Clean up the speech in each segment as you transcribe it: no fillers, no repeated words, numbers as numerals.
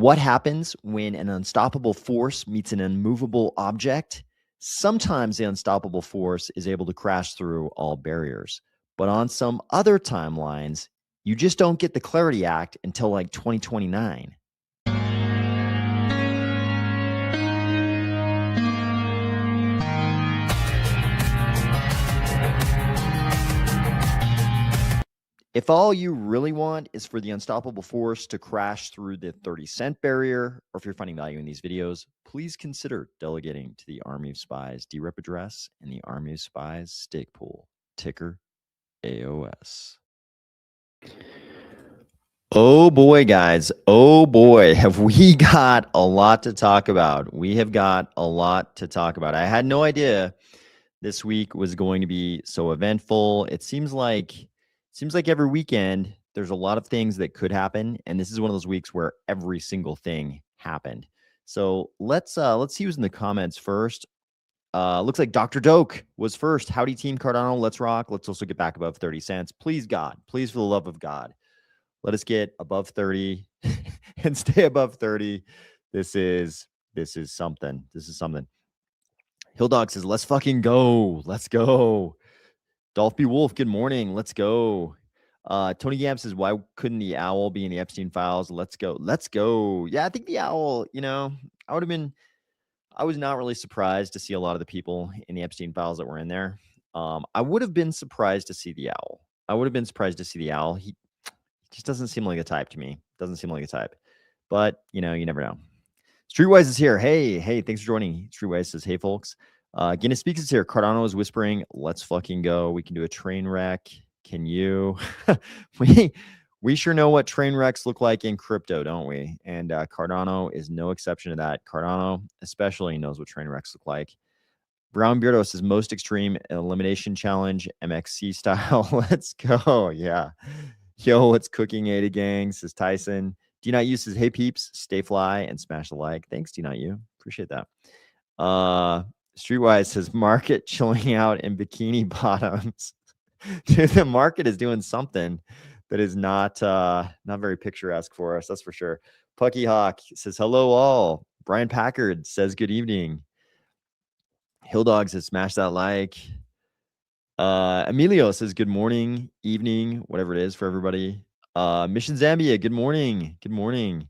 What happens when an unstoppable force meets an immovable object? Sometimes the unstoppable force is able to crash through all barriers, but on some other timelines, you just don't get the Clarity Act until like 2029. If all you really want is for the unstoppable force to crash through the 30-cent barrier, or if you're finding value in these videos, please consider delegating to the Army of Spies DRep address and the Army of Spies stake pool, ticker AOS. Oh boy, guys. Oh boy, have we got a lot to talk about. We have got a lot to talk about. I had no idea this week was going to be so eventful. It seems like every weekend there's a lot of things that could happen, and this is one of those weeks where every single thing happened. So let's see who's in the comments first. Looks like Dr. Doke was first. Howdy, Team Cardano. Let's rock. Let's also get back above 30 cents. Please, God. Please, for the love of God, let us get above 30 and stay above 30. This is something. This is something. Hilldog says, let's fucking go. Let's go. Dolph B. Wolf, good morning. Let's go. Tony Gam says, why couldn't the owl be in the Epstein files? Let's go. Let's go. Yeah, I think the owl, I was not really surprised to see a lot of the people in the Epstein files that were in there. I would have been surprised to see the owl. He just doesn't seem like a type to me. Doesn't seem like a type. But, you never know. Streetwise is here. Hey, thanks for joining. Streetwise says, hey, folks. Guinness Speaks is here. Cardano is whispering, let's fucking go. We can do a train wreck. Can you? we sure know what train wrecks look like in crypto, don't we? And Cardano is no exception to that. Cardano especially knows what train wrecks look like. Brown Beardo says, most extreme elimination challenge, MXC style. Let's go. Yeah. Yo, what's cooking, Ada Gang, says Tyson. D Not You says, hey peeps, stay fly and smash the like. Thanks, D Not You. Appreciate that. Streetwise says, market chilling out in bikini bottoms. Dude, the market is doing something that is not very picturesque for us, that's for sure. Pucky Hawk says, hello all. Brian Packard says, good evening. Hilldog says, smash that like. Emilio says, good morning, evening, whatever it is for everybody. Mission Zambia, good morning. Good morning.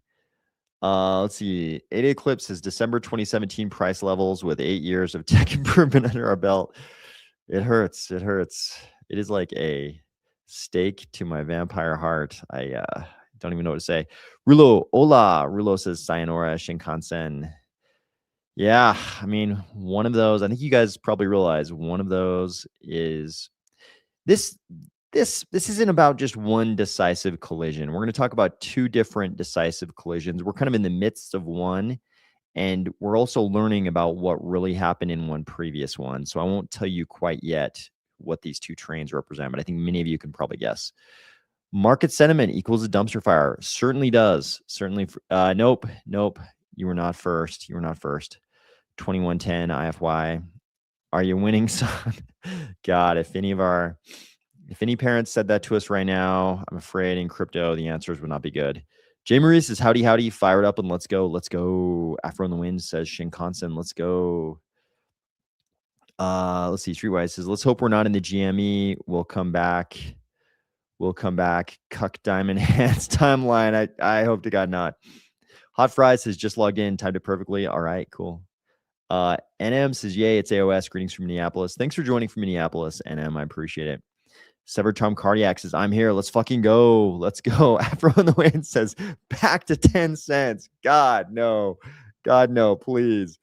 Let's see. 8 Eclipse says December 2017 price levels with 8 years of tech improvement under our belt. It hurts. It hurts. It is like a stake to my vampire heart. I don't even know what to say. Rulo, hola. Rulo says Sayonara Shinkansen. Yeah, I mean, one of those, I think you guys probably realize one of those is this isn't about just one decisive collision. We're going to talk about two different decisive collisions. We're kind of in the midst of one, and we're also learning about what really happened in one previous one. So I won't tell you quite yet what these two trains represent, but I think many of you can probably guess. Market sentiment equals a dumpster fire. Certainly does. Certainly. Nope. You were not first. 2110 IFY. Are you winning, son? God, if any parents said that to us right now, I'm afraid in crypto, the answers would not be good. Jay Marie says, howdy, fire it up and let's go. Let's go. Afro in the Wind says, Shinkansen, let's go. Let's see. Streetwise says, let's hope we're not in the GME. We'll come back. Cuck Diamond Hands timeline. I hope to God not. Hot Fries says, just logged in. Timed it perfectly. All right, cool. NM says, yay, it's AOS. Greetings from Minneapolis. Thanks for joining from Minneapolis, NM. I appreciate it. Severed Tom Cardiac says, I'm here. Let's fucking go. Let's go. Afro in the Wind says, back to 10 cents. God, no, please.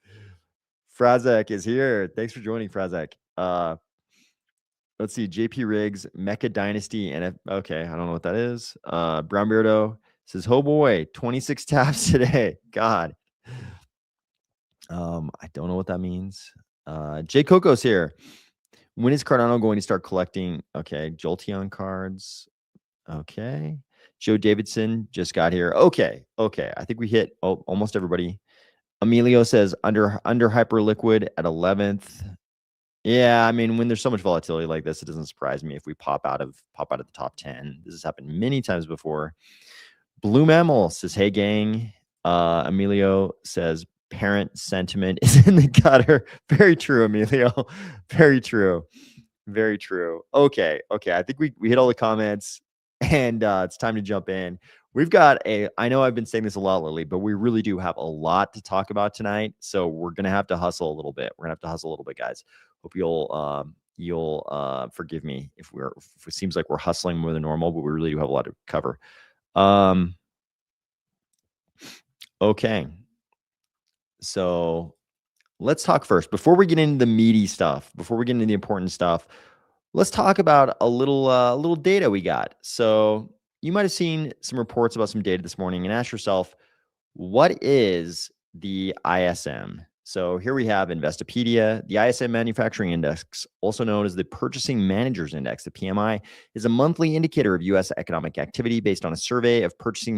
Frazek is here. Thanks for joining, Frazek. Let's see. JP Riggs, Mecha Dynasty. And okay, I don't know what that is. Brown Beardo says, oh boy, 26 taps today. God. I don't know what that means. Jay Coco's here. When is Cardano going to start collecting? Okay, Jolteon cards. Okay. Joe Davidson just got here. Okay. I think we hit almost everybody. Emilio says under Hyperliquid at 11th. Yeah, I mean, when there's so much volatility like this, it doesn't surprise me if we pop out of the top 10. This has happened many times before. Blue Mammal says, hey gang. Emilio says parent sentiment is in the gutter. Very true, Emilio. Very true. Very true. Okay. I think we hit all the comments, and it's time to jump in. We've got I know I've been saying this a lot lately, but we really do have a lot to talk about tonight. So we're going to have to hustle a little bit. Guys. Hope you'll forgive me if it seems like we're hustling more than normal, but we really do have a lot to cover. Okay. So let's talk first. Before we get into the meaty stuff, before we get into the important stuff, let's talk about a little data we got. So you might have seen some reports about some data this morning, and ask yourself, what is the ISM? So here we have Investopedia. The ISM Manufacturing Index, also known as the Purchasing Managers Index, the PMI, is a monthly indicator of U.S. economic activity based on a survey of purchasing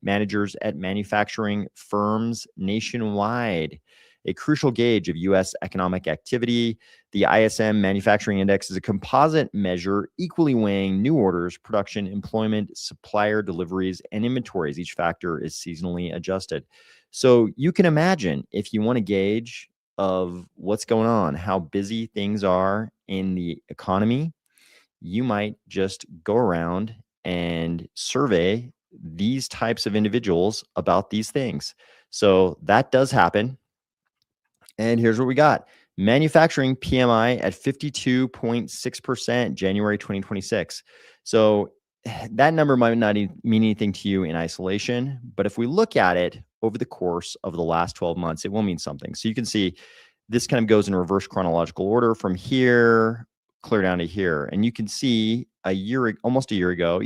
managers at manufacturing firms nationwide. A crucial gauge of U.S. economic activity, the ISM Manufacturing Index is a composite measure equally weighing new orders, production, employment, supplier deliveries, and inventories. Each factor is seasonally adjusted. So you can imagine, if you want a gauge of what's going on, how busy things are in the economy, you might just go around and survey these types of individuals about these things. So that does happen. And here's what we got. Manufacturing PMI at 52.6%, January 2026. So that number might not mean anything to you in isolation, but if we look at it over the course of the last 12 months, it will mean something. So you can see this kind of goes in reverse chronological order from here clear down to here. And you can see almost a year ago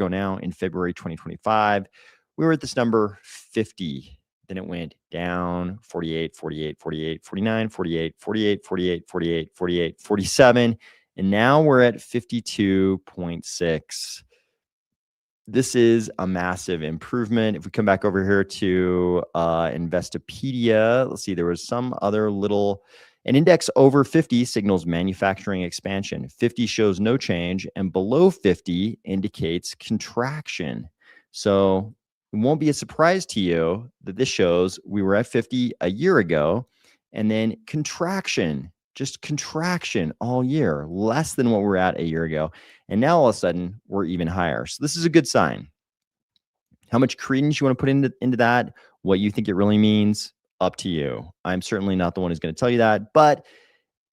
now, in February 2025, we were at this number 50. Then it went down 48, 48, 48, 49, 48, 48, 48, 48, 48, 47. And now we're at 52.6. This is a massive improvement. If we come back over here to Investopedia, let's see, there was some other an index over 50 signals manufacturing expansion. 50 shows no change, and below 50 indicates contraction. So it won't be a surprise to you that this shows we were at 50 a year ago, and then just contraction all year, less than what we were at a year ago. And now all of a sudden we're even higher. So this is a good sign. How much credence you want to put into that, what you think it really means, up to you. I'm certainly not the one who's going to tell you that. But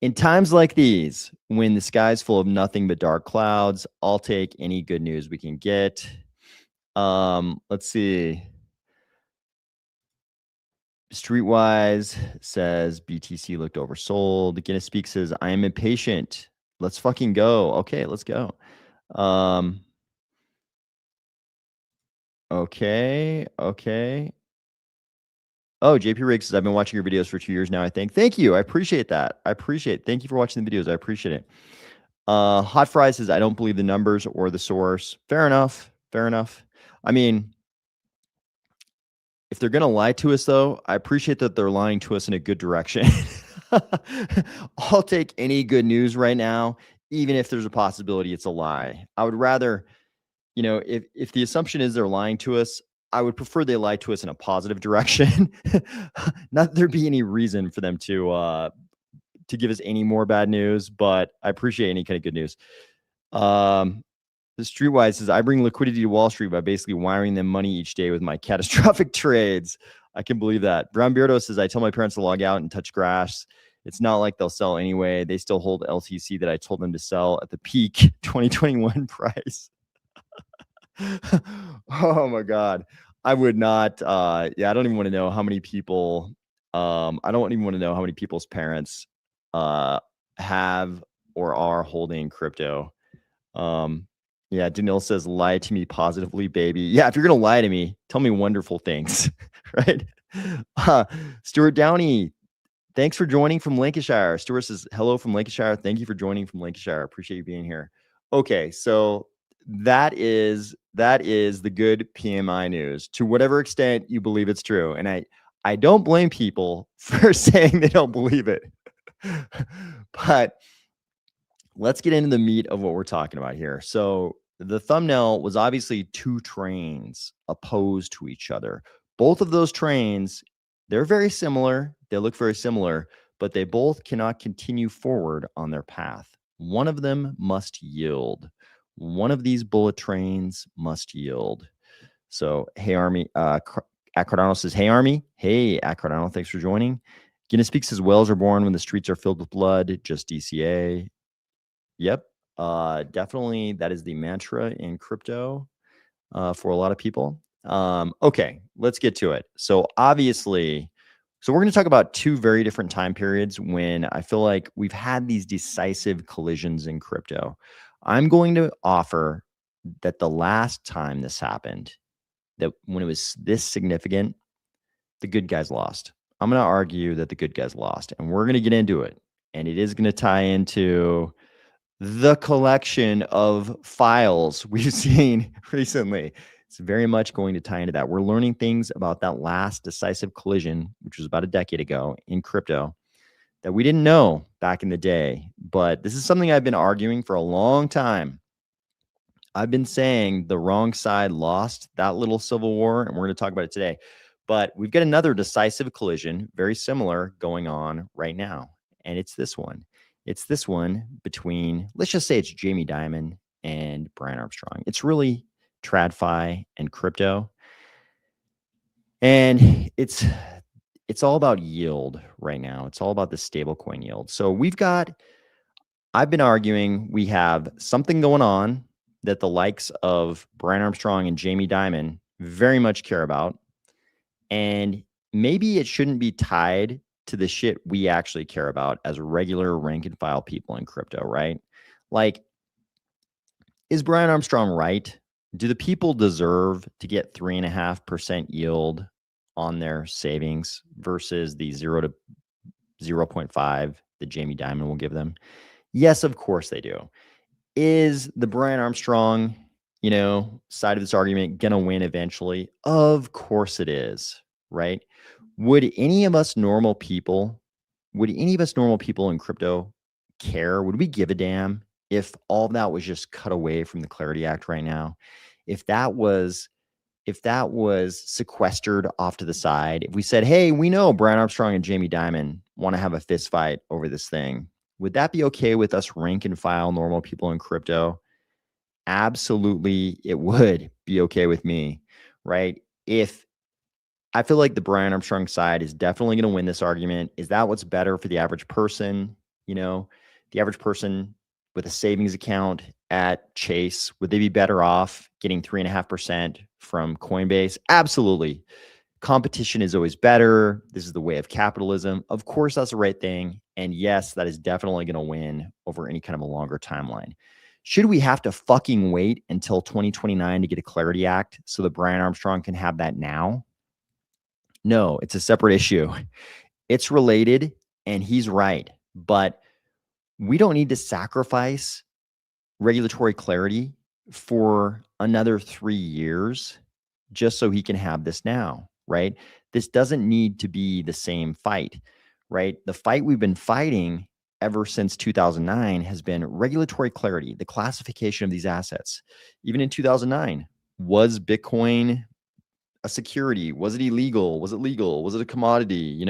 in times like these, when the sky's full of nothing but dark clouds, I'll take any good news we can get. Let's see. Streetwise says BTC looked oversold. Guinness Speak says, I am impatient. Let's fucking go. Okay, let's go. Okay. Oh, JP Riggs says, I've been watching your videos for 2 years now, I think. Thank you. I appreciate that. Thank you for watching the videos. I appreciate it. Hot Fries says, I don't believe the numbers or the source. Fair enough. I mean, if they're going to lie to us, though, I appreciate that they're lying to us in a good direction. I'll take any good news right now, even if there's a possibility it's a lie. I would rather, if the assumption is they're lying to us, I would prefer they lie to us in a positive direction. Not that there be any reason for them to give us any more bad news, but I appreciate any kind of good news. The Streetwise says, I bring liquidity to Wall Street by basically wiring them money each day with my catastrophic trades. I can believe that. Brown Beardo says, I tell my parents to log out and touch grass. It's not like they'll sell anyway. They still hold LTC that I told them to sell at the peak 2021 price. Oh my God. I would not. I don't even want to know how many people. I don't even want to know how many people's parents have or are holding crypto. Danil says, lie to me positively, baby. Yeah, if you're going to lie to me, tell me wonderful things, right? Stuart Downey, thanks for joining from Lancashire. Stuart says, hello from Lancashire. Thank you for joining from Lancashire. Appreciate you being here. Okay, so that is the good PMI news, to whatever extent you believe it's true. And I don't blame people for saying they don't believe it. But let's get into the meat of what we're talking about here. So the thumbnail was obviously two trains opposed to each other, Both of those trains, they're very similar. They look very similar, but they both cannot continue forward on their path. One of them must yield. One of these bullet trains must yield. So, hey, Army, at Cardano says, hey, Army. Hey, at Cardano, thanks for joining. Guinness speaks as wells are born when the streets are filled with blood, just DCA. Yep. Definitely that is the mantra in crypto for a lot of people. Okay, let's get to it. So obviously, so we're going to talk about two very different time periods when I feel like we've had these decisive collisions in crypto. I'm going to offer that the last time this happened, that when it was this significant, the good guys lost. I'm going to argue that the good guys lost, and we're going to get into it. And it is going to tie into the collection of files we've seen recently. It's very much going to tie into that. We're learning things about that last decisive collision, which was about a decade ago in crypto, that we didn't know back in the day. But this is something I've been arguing for a long time. I've been saying the wrong side lost that little civil war, and we're going to talk about it today. But we've got another decisive collision, very similar, going on right now. And it's this one. It's this one between, let's just say it's Jamie Dimon and Brian Armstrong. It's really TradFi and crypto. And it's all about yield right now. It's all about the stablecoin yield. So I've been arguing we have something going on that the likes of Brian Armstrong and Jamie Dimon very much care about. And maybe it shouldn't be tied to the shit we actually care about as regular rank and file people in crypto, right? Like, is Brian Armstrong right? Do the people deserve to get 3.5% yield on their savings versus the 0 to 0.5 that Jamie Dimon will give them? Yes, of course they do. Is the Brian Armstrong, side of this argument going to win eventually? Of course it is, right? Would any of us normal people in crypto care? Would we give a damn if all of that was just cut away from the Clarity Act right now? If that was sequestered off to the side, if we said, hey, we know Brian Armstrong and Jamie Dimon want to have a fist fight over this thing, would that be okay with us rank and file normal people in crypto? Absolutely, it would be okay with me, right? If I feel like the Brian Armstrong side is definitely going to win this argument. Is that what's better for the average person? The average person with a savings account at Chase, would they be better off getting 3.5% from Coinbase? Absolutely. Competition is always better. This is the way of capitalism. Of course, that's the right thing. And yes, that is definitely going to win over any kind of a longer timeline. Should we have to fucking wait until 2029 to get a Clarity Act so that Brian Armstrong can have that now? No, it's a separate issue. It's related, and he's right. But we don't need to sacrifice regulatory clarity for another 3 years just so he can have this now, right? This doesn't need to be the same fight, right? The fight we've been fighting ever since 2009 has been regulatory clarity, the classification of these assets. Even in 2009, was Bitcoin a security? Was it illegal? Was it legal? Was it a commodity?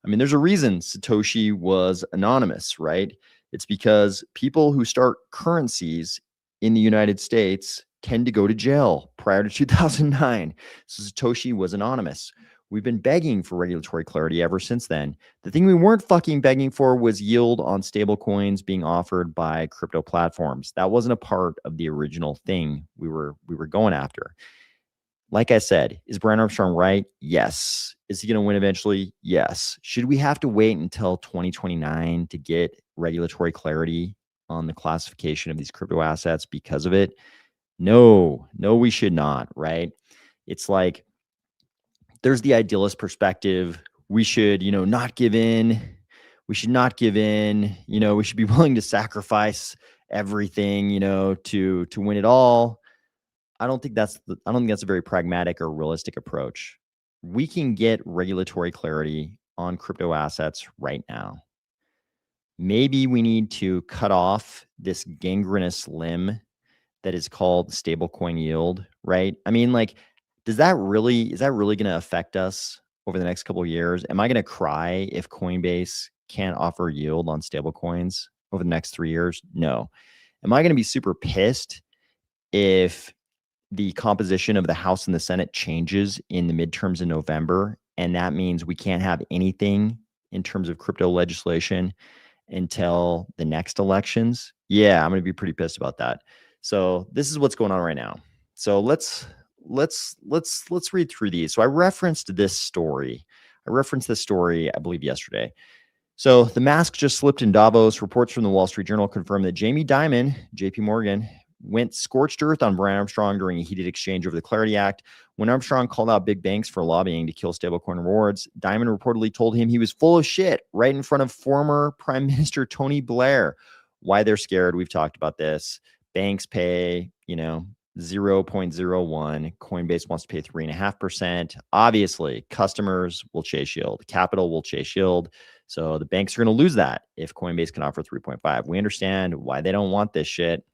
There's a reason Satoshi was anonymous, right? It's because people who start currencies in the United States tend to go to jail prior to 2009. So Satoshi was anonymous. We've been begging for regulatory clarity ever since then. The thing we weren't fucking begging for was yield on stable coins being offered by crypto platforms. That wasn't a part of the original thing we were going after. Like I said, is Brian Armstrong right? Yes. Is he going to win eventually? Yes. Should we have to wait until 2029 to get regulatory clarity on the classification of these crypto assets because of it? No, we should not, right? It's like there's the idealist perspective. We should, not give in. We should not give in. We should be willing to sacrifice everything, to win it all. I don't think that's a very pragmatic or realistic approach. We can get regulatory clarity on crypto assets right now. Maybe we need to cut off this gangrenous limb that is called stablecoin yield, right? is that really going to affect us over the next couple of years? Am I going to cry if Coinbase can't offer yield on stable coins over the next 3 years? No. Am I going to be super pissed if the composition of the House and the Senate changes in the midterms in November, and that means we can't have anything in terms of crypto legislation until the next elections? Yeah, I'm going to be pretty pissed about that. So this is what's going on right now. So let's read through these. So I referenced this story. I believe yesterday. So the mask just slipped in Davos. Reports from the Wall Street Journal confirm that Jamie Dimon, JP Morgan, went scorched earth on Brian Armstrong during a heated exchange over the Clarity Act. When Armstrong called out big banks for lobbying to kill stablecoin rewards, Dimon reportedly told him he was full of shit right in front of former Prime Minister Tony Blair. Why they're scared, we've talked about this. Banks pay, 0.01. Coinbase wants to pay 3.5%. Obviously, customers will chase yield. Capital will chase yield. So the banks are going to lose that if Coinbase can offer 3.5. We understand why they don't want this shit.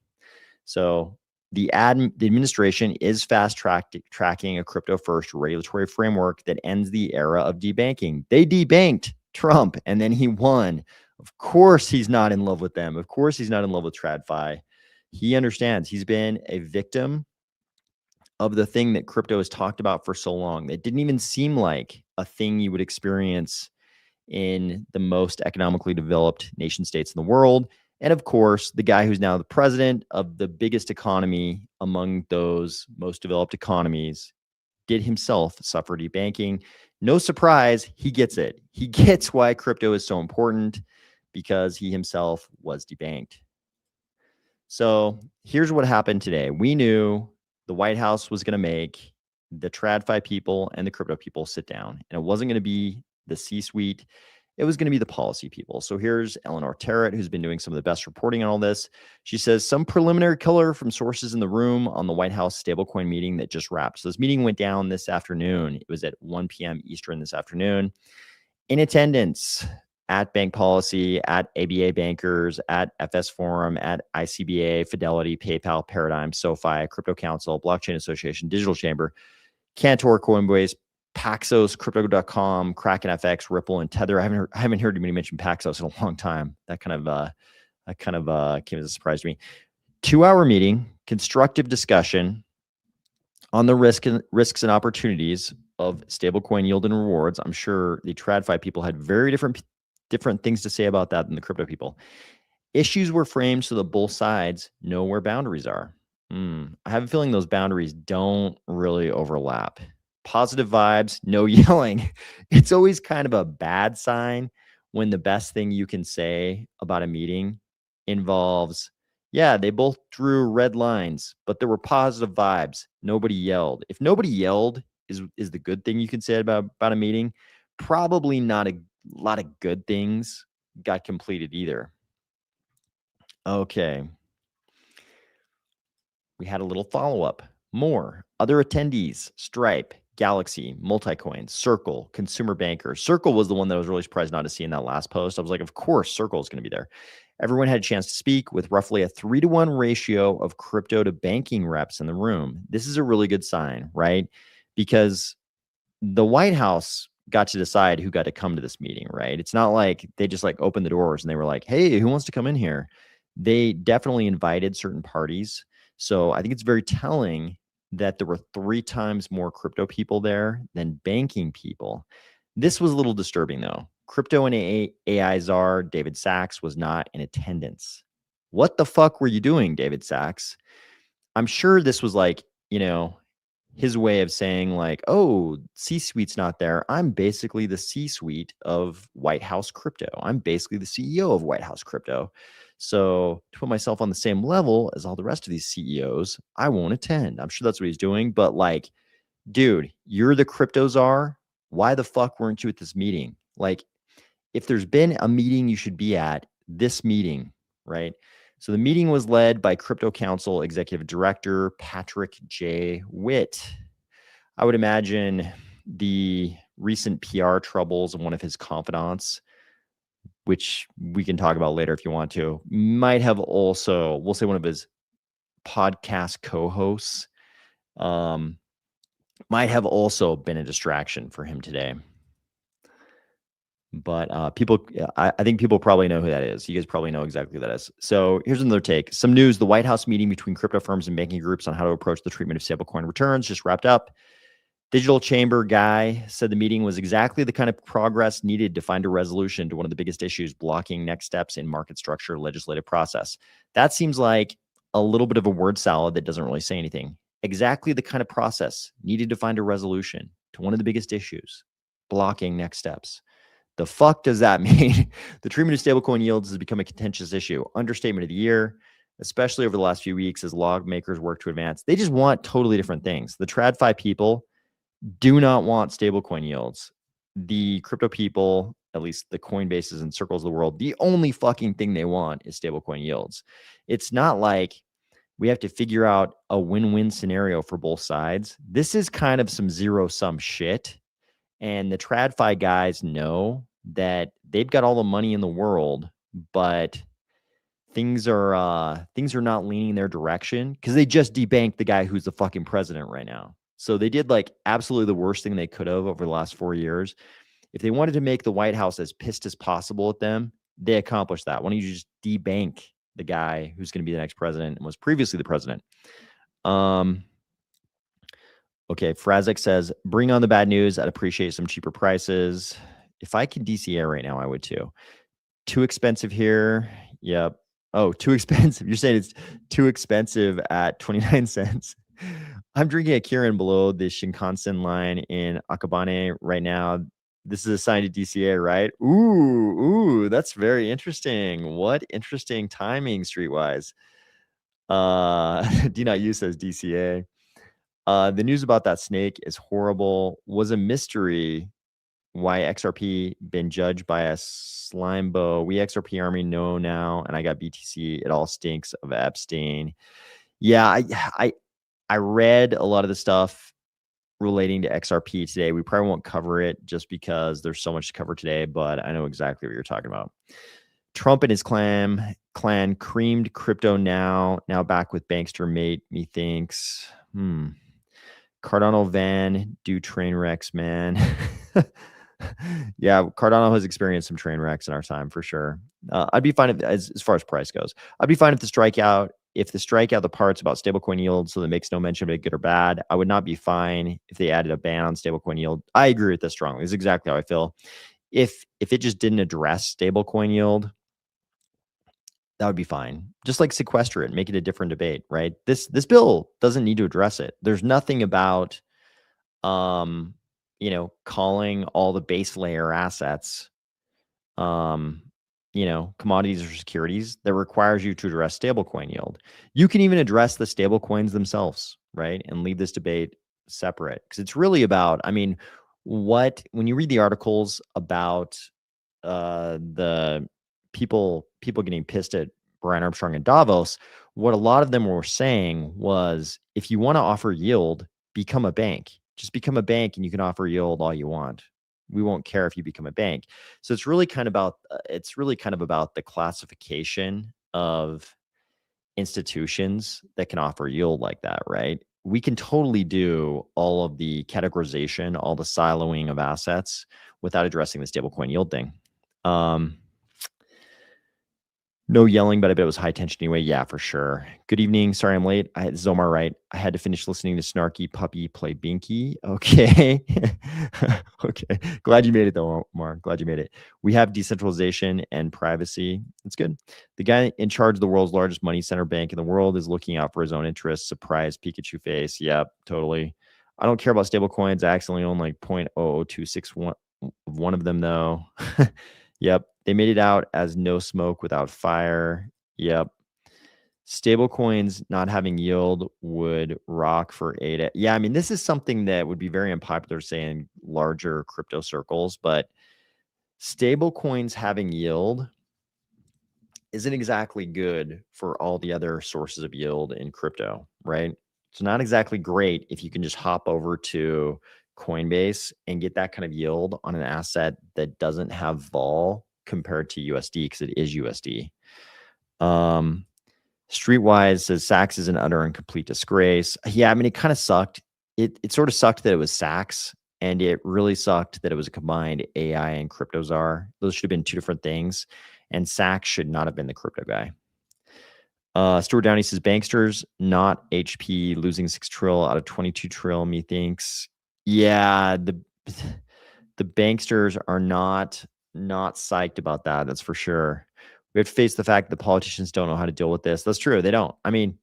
So the administration is tracking a crypto-first regulatory framework that ends the era of debanking. They debanked Trump, and then he won. Of course, he's not in love with them. Of course, he's not in love with TradFi. He understands. He's been a victim of the thing that crypto has talked about for so long. It didn't even seem like a thing you would experience in the most economically developed nation states in the world. And of course, the guy who's now the president of the biggest economy among those most developed economies did himself suffer debanking. No surprise, he gets it. He gets why crypto is so important because he himself was debanked. So here's what happened today. We knew the White House was going to make the TradFi people and the crypto people sit down, and it wasn't going to be the C-suite. It was going to be the policy people. So here's Eleanor Terrett, who's been doing some of the best reporting on all this. She says some preliminary color from sources in the room on the White House stablecoin meeting that just wrapped. So this meeting went down this afternoon. It was at 1 p.m. Eastern this afternoon. In attendance at Bank Policy, at ABA Bankers, at FS Forum, at ICBA, Fidelity, PayPal, Paradigm, SoFi, Crypto Council, Blockchain Association, Digital Chamber, Cantor, Coinbase, Paxos, Crypto.com, Kraken FX, Ripple, and Tether. I haven't heard anybody mention Paxos in a long time. That kind of came as a surprise to me. 2-hour meeting, constructive discussion on the risks and opportunities of stablecoin yield and rewards. I'm sure the TradFi people had very different things to say about that than the crypto people. Issues were framed so that both sides know where boundaries are. I have a feeling those boundaries don't really overlap. Positive vibes, no yelling. It's always kind of a bad sign when the best thing you can say about a meeting involves, yeah, they both drew red lines, but there were positive vibes. Nobody yelled. If nobody yelled is the good thing you can say about a meeting, probably not a lot of good things got completed either. Okay. We had a little follow-up. More. Other attendees, Stripe, Galaxy, Multicoin, Circle, Consumer Banker. Circle was the one that I was really surprised not to see in that last post. I was like, of course, Circle is going to be there. Everyone had a chance to speak with roughly a 3-to-1 ratio of crypto to banking reps in the room. This is a really good sign, right? Because the White House got to decide who got to come to this meeting, right? It's not like they just like opened the doors and they were like, hey, who wants to come in here? They definitely invited certain parties. So I think it's very telling that there were 3 times more crypto people there than banking people. This was a little disturbing though. Crypto and AI czar David Sachs was not in attendance. What the fuck were you doing, David Sachs? I'm sure this was like, his way of saying like, oh, C-suite's not there. I'm basically the C-suite of White House crypto. I'm basically the CEO of White House crypto. So to put myself on the same level as all the rest of these CEOs, I won't attend. I'm sure that's what he's doing. But like, dude, you're the crypto czar. Why the fuck weren't you at this meeting? Like, if there's been a meeting you should be at, this meeting, right? So the meeting was led by Crypto Council Executive Director Patrick J. Witt. I would imagine the recent PR troubles of one of his confidants, which we can talk about later if you want to, might have also, we'll say one of his podcast co-hosts, might have also been a distraction for him today. But I think people probably know who that is. You guys probably know exactly who that is. So here's another take. Some news. The White House meeting between crypto firms and banking groups on how to approach the treatment of stablecoin returns just wrapped up. Digital Chamber guy said the meeting was exactly the kind of progress needed to find a resolution to one of the biggest issues blocking next steps in market structure legislative process. That seems like a little bit of a word salad that doesn't really say anything. Exactly the kind of process needed to find a resolution to one of the biggest issues blocking next steps. The fuck does that mean? The treatment of stablecoin yields has become a contentious issue. Understatement of the year, especially over the last few weeks as lawmakers work to advance. They just want totally different things. The TradFi people do not want stablecoin yields. The crypto people, at least the Coinbases and Circles of the world, the only fucking thing they want is stablecoin yields. It's not like we have to figure out a win-win scenario for both sides. This is kind of some zero-sum shit. And the TradFi guys know that they've got all the money in the world, but things are not leaning their direction because they just debanked the guy who's the fucking president right now. So they did like absolutely the worst thing they could have over the last 4 years. If they wanted to make the White House as pissed as possible at them, they accomplished that. Why don't you just debank the guy who's going to be the next president and was previously the president? Okay, Frazek says, bring on the bad news. I'd appreciate some cheaper prices. If I could DCA right now, I would too. Too expensive here. Yep. Oh, too expensive. You're saying it's too expensive at 29 cents. I'm drinking a Kirin below the Shinkansen line in Akabane right now. This is a sign to DCA, right? Ooh, that's very interesting. What interesting timing streetwise. D.U says DCA. The news about that snake is horrible. Was a mystery why XRP been judged by a slime bow. We XRP army know now, and I got BTC. It all stinks of Epstein. Yeah, I read a lot of the stuff relating to XRP today. We probably won't cover it just because there's so much to cover today, but I know exactly what you're talking about. Trump and his clan creamed crypto now back with bankster mate, methinks. Cardano van do train wrecks, man. Yeah, Cardano has experienced some train wrecks in our time for sure. I'd be fine if, as far as price goes. I'd be fine if the strikeout the parts about stablecoin yield, so that makes no mention of it, good or bad. I would not be fine if they added a ban on stablecoin yield. I agree with this strongly. This is exactly how I feel. If it just didn't address stablecoin yield, that would be fine. Just like sequester it, make it a different debate, right? This bill doesn't need to address it. There's nothing about calling all the base layer assets commodities or securities that requires you to address stablecoin yield. You can even address the stablecoins themselves, right? And leave this debate separate. Because it's really about, when you read the articles about the people getting pissed at Brian Armstrong and Davos, what a lot of them were saying was, if you want to offer yield, become a bank. Just become a bank and you can offer yield all you want. We won't care if you become a bank. So it's really kind of about the classification of institutions that can offer yield like that, right? We can totally do all of the categorization, all the siloing of assets without addressing the stablecoin yield thing. No yelling, but I bet it was high tension anyway. Yeah, for sure. Good evening. Sorry I'm late. This is Omar Wright. I had to finish listening to Snarky Puppy play Binky. Okay. Okay. Glad you made it though, Omar. Glad you made it. We have decentralization and privacy. That's good. The guy in charge of the world's largest money center bank in the world is looking out for his own interests. Surprise Pikachu face. Yep, totally. I don't care about stable coins. I accidentally own like 0.00261 of one of them though. Yep. They made it out as no smoke without fire. Yep. Stable coins not having yield would rock for ADA. Yeah, this is something that would be very unpopular, say, in larger crypto circles, but stable coins having yield isn't exactly good for all the other sources of yield in crypto, right? It's not exactly great if you can just hop over to Coinbase and get that kind of yield on an asset that doesn't have vol compared to USD, because it is USD. Streetwise says Sachs is an utter and complete disgrace. Yeah, it kind of sucked. it sort of sucked that it was Saks, and it really sucked that it was a combined AI and crypto czar. Those should have been two different things, and Saks should not have been the crypto guy. Stuart Downey says banksters, not HP, losing 6 trill out of 22 trill. Methinks, yeah, the banksters are not psyched about that. That's for sure. We have to face the fact that politicians don't know how to deal with this. That's true. They don't. I mean,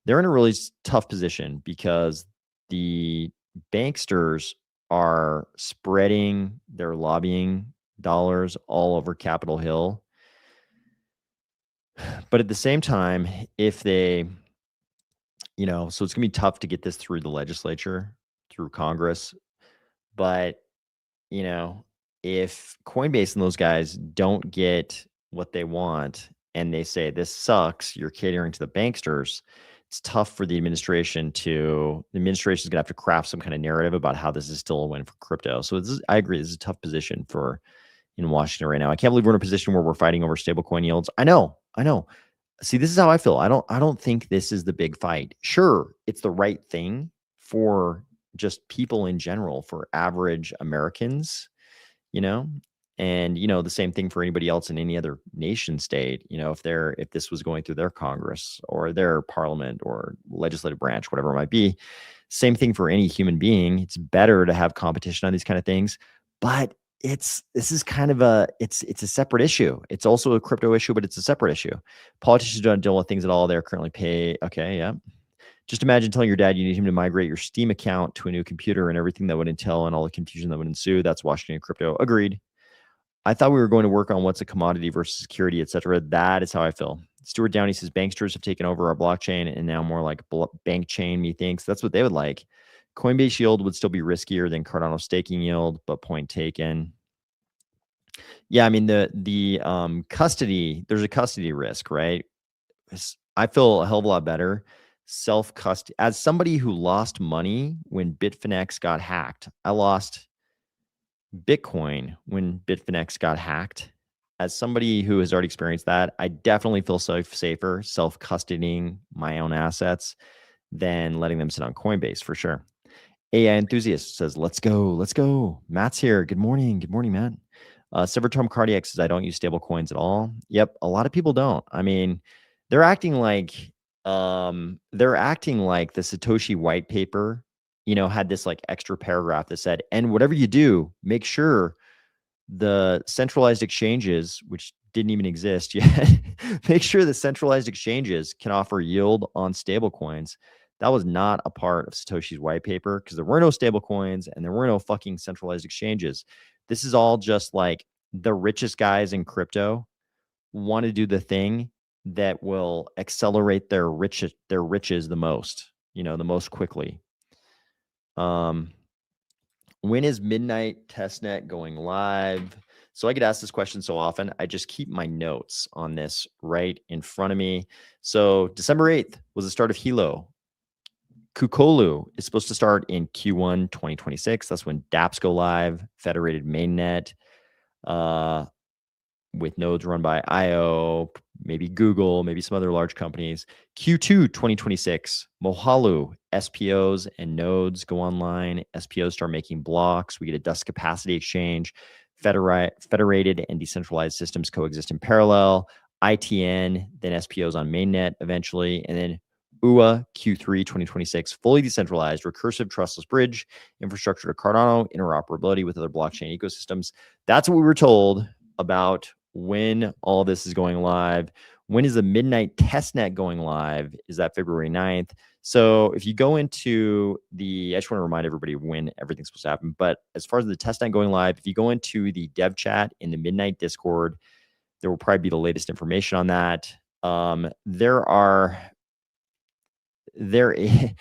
they're in a really tough position because the banksters are spreading their lobbying dollars all over Capitol Hill. But at the same time, if they, so it's going to be tough to get this through the legislature, through Congress. But, you know, if Coinbase and those guys don't get what they want and they say, this sucks, you're catering to the banksters, it's tough for the administration is going to have to craft some kind of narrative about how this is still a win for crypto. So I agree, this is a tough position in Washington right now. I can't believe we're in a position where we're fighting over stablecoin yields. I know. See, this is how I feel. I don't think this is the big fight. Sure, it's the right thing for just people in general, for average Americans, and the same thing for anybody else in any other nation state. If this was going through their Congress or their parliament or legislative branch, whatever it might be, same thing for any human being. It's better to have competition on these kind of things, but this is kind of it's a separate issue. It's also a crypto issue, but it's a separate issue. Politicians don't deal with things at all. They're currently pay. Okay. Yeah. Just imagine telling your dad you need him to migrate your Steam account to a new computer and everything that would entail and all the confusion that would ensue. That's Washington crypto. Agreed. I thought we were going to work on what's a commodity versus security, et cetera. That is how I feel. Stuart Downey says banksters have taken over our blockchain and now more like bank chain, methinks. That's what they would like. Coinbase yield would still be riskier than Cardano staking yield, but point taken. Yeah, I mean the custody, there's a custody risk, right? I feel a hell of a lot better self-custody. As somebody who lost money when Bitfinex got hacked, I lost Bitcoin when Bitfinex got hacked. As somebody who has already experienced that, I definitely feel safer self-custodying my own assets than letting them sit on Coinbase for sure. AI enthusiast says, let's go. Matt's here. Good morning, Matt. Severtom Cardiac says, I don't use stable coins at all. Yep, a lot of people don't. I mean, they're acting like the Satoshi white paper, had this like extra paragraph that said, and whatever you do, make sure the centralized exchanges, which didn't even exist yet, make sure the centralized exchanges can offer yield on stable coins. That was not a part of Satoshi's white paper because there were no stable coins and there were no fucking centralized exchanges. This is all just like the richest guys in crypto want to do the thing that will accelerate their riches the most, the most quickly. When is Midnight Testnet going live? So I get asked this question so often. I just keep my notes on this right in front of me. So December 8th was the start of Hilo. Kukolu is supposed to start in Q1 2026. That's when dApps go live, federated mainnet, with nodes run by IO, maybe Google, maybe some other large companies. Q2 2026, Mohalu, SPOs and nodes go online. SPOs start making blocks. We get a dust capacity exchange. Federated and decentralized systems coexist in parallel. ITN, then SPOs on mainnet eventually. And then UA Q3 2026, fully decentralized, recursive, trustless bridge, infrastructure to Cardano, interoperability with other blockchain ecosystems. That's what we were told about when all this is going live. When is the Midnight Testnet going live? Is that February 9th? So if you go into I just want to remind everybody when everything's supposed to happen. But as far as the testnet going live, if you go into the dev chat in the Midnight Discord, there will probably be the latest information on that. There are various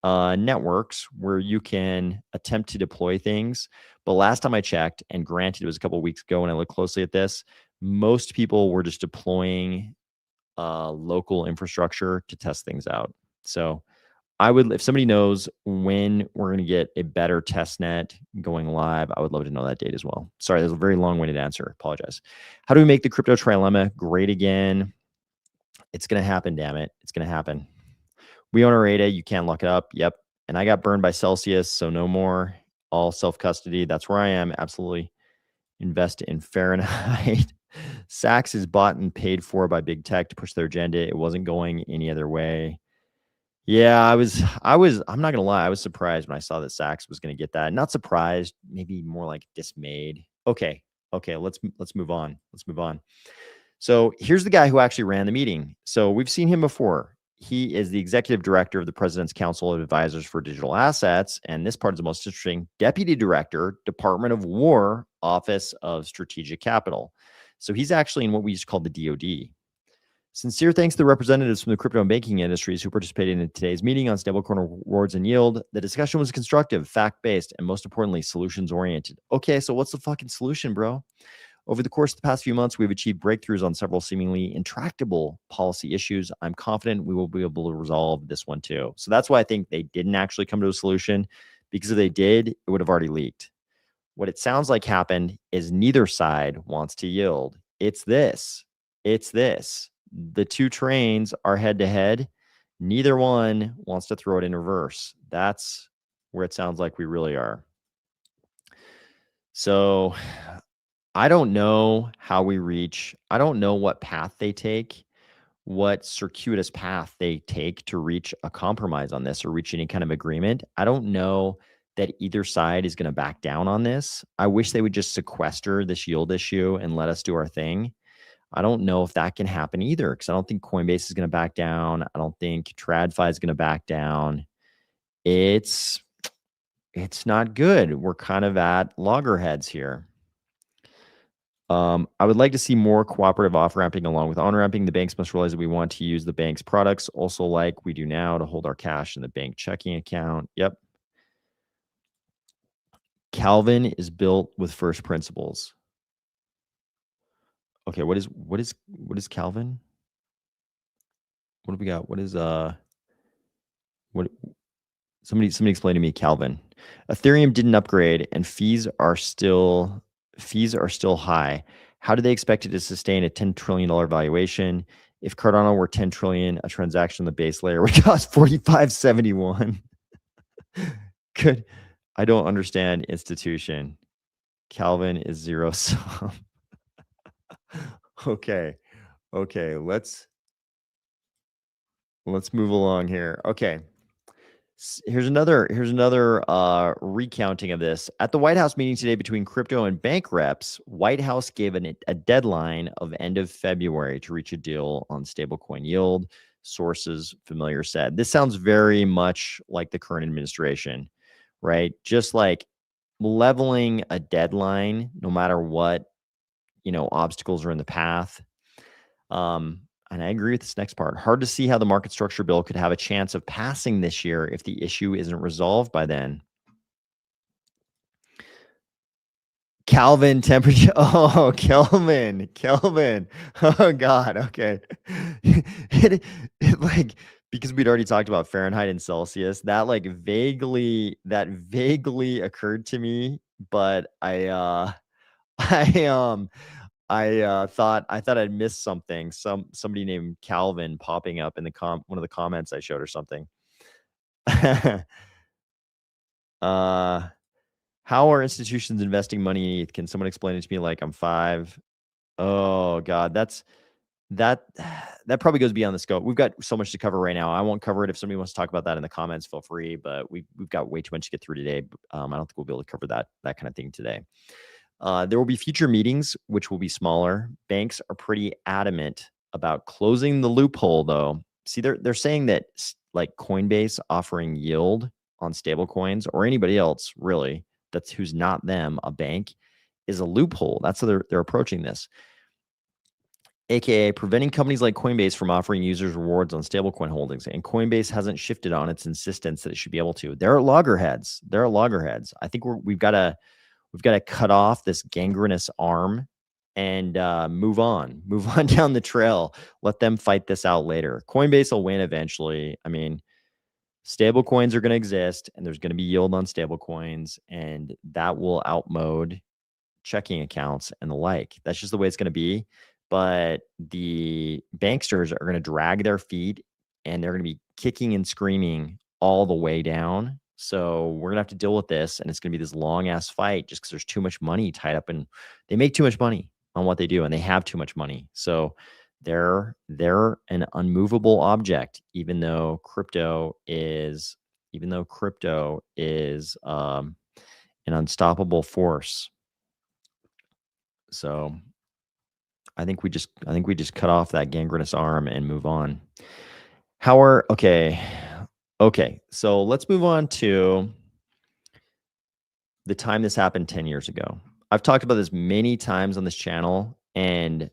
networks where you can attempt to deploy things. But last time I checked, and granted it was a couple of weeks ago when I looked closely at this, most people were just deploying local infrastructure to test things out. So if somebody knows when we're going to get a better testnet going live, I would love to know that date as well. Sorry, that's a very long-winded answer. Apologize. How do we make the crypto trilemma great again? It's going to happen, damn it. It's going to happen. We own our ADA. You can't lock it up. Yep. And I got burned by Celsius, so no more. All self-custody. That's where I am. Absolutely. Invest in Fahrenheit. Saks is bought and paid for by big tech to push their agenda. It wasn't going any other way. Yeah, I'm not gonna lie, I was surprised when I saw that Saks was gonna get that. Not surprised, maybe more like dismayed. Okay, let's move on. Let's move on. So here's the guy who actually ran the meeting. So we've seen him before. He is the executive director of the President's Council of Advisors for Digital Assets. And this part is the most interesting. Deputy Director, Department of War, Office of Strategic Capital. So he's actually in what we used to call the DoD. Sincere thanks to the representatives from the crypto and banking industries who participated in today's meeting on stablecoin rewards and yield. The discussion was constructive, fact-based, and most importantly, solutions-oriented. Okay, so what's the fucking solution, bro? Over the course of the past few months, we've achieved breakthroughs on several seemingly intractable policy issues. I'm confident we will be able to resolve this one too. So that's why I think they didn't actually come to a solution, because if they did, it would have already leaked. What it sounds like happened is neither side wants to yield. It's this. It's this. The two trains are head to head. Neither one wants to throw it in reverse. That's where it sounds like we really are. So I don't know how we reach. I don't know what path they take, what circuitous path they take to reach a compromise on this or reach any kind of agreement. I don't know that either side is going to back down on this. I wish they would just sequester this yield issue and let us do our thing. I don't know if that can happen either, because I don't think Coinbase is going to back down. I don't think TradFi is going to back down. It's not good. We're kind of at loggerheads here. I would like to see more cooperative off-ramping along with on-ramping. The banks must realize that we want to use the bank's products also like we do now to hold our cash in the bank checking account. Yep. Calvin is built with first principles. Okay, what is Calvin? What do we got? What is what somebody explain to me Calvin. Ethereum didn't upgrade and fees are still high. How do they expect it to sustain a $10 trillion valuation? If Cardano were 10 trillion, a transaction on the base layer would cost 45.71. Good. I don't understand institution. Calvin is zero sum. Okay. Let's move along here. Okay. Here's another recounting of this. At the White House meeting today between crypto and bank reps, White House gave a deadline of end of February to reach a deal on stablecoin yield. Sources familiar said. This sounds very much like the current administration, right? Just like leveling a deadline, no matter what, obstacles are in the path. And I agree with this next part. Hard to see how the market structure bill could have a chance of passing this year if the issue isn't resolved by then. Calvin temperature. Oh, Kelvin. Oh God. Okay. it like, because we'd already talked about Fahrenheit and Celsius, that vaguely occurred to me, but I thought I'd missed something. Somebody named Calvin popping up in the one of the comments I showed or something. How are institutions investing money in ETH? Can someone explain it to me like I'm 5? Oh God, that probably goes beyond the scope. We've got so much to cover right now. I won't cover it. If somebody wants to talk about that in the comments, feel free. But we've got way too much to get through today. I don't think we'll be able to cover that kind of thing today. There will be future meetings, which will be smaller. Banks are pretty adamant about closing the loophole, though. See, they're saying that like Coinbase offering yield on stable coins, or anybody else really that's who's not them, a bank, is a loophole. That's how they're approaching this. AKA preventing companies like Coinbase from offering users rewards on stablecoin holdings. And Coinbase hasn't shifted on its insistence that it should be able to. There are loggerheads. I think we've got to cut off this gangrenous arm and move on down the trail. Let them fight this out later. Coinbase will win eventually. I mean, stable coins are going to exist and there's going to be yield on stable coins, and that will outmode checking accounts and the like. That's just the way it's going to be. But the banksters are going to drag their feet and they're going to be kicking and screaming all the way down. So we're going to have to deal with this, and it's going to be this long ass fight just because there's too much money tied up, and they make too much money on what they do, and they have too much money. So they're an unmovable object, even though crypto is an unstoppable force. So I think we just cut off that gangrenous arm and move on. Okay. So let's move on to the time this happened 10 years ago. I've talked about this many times on this channel, and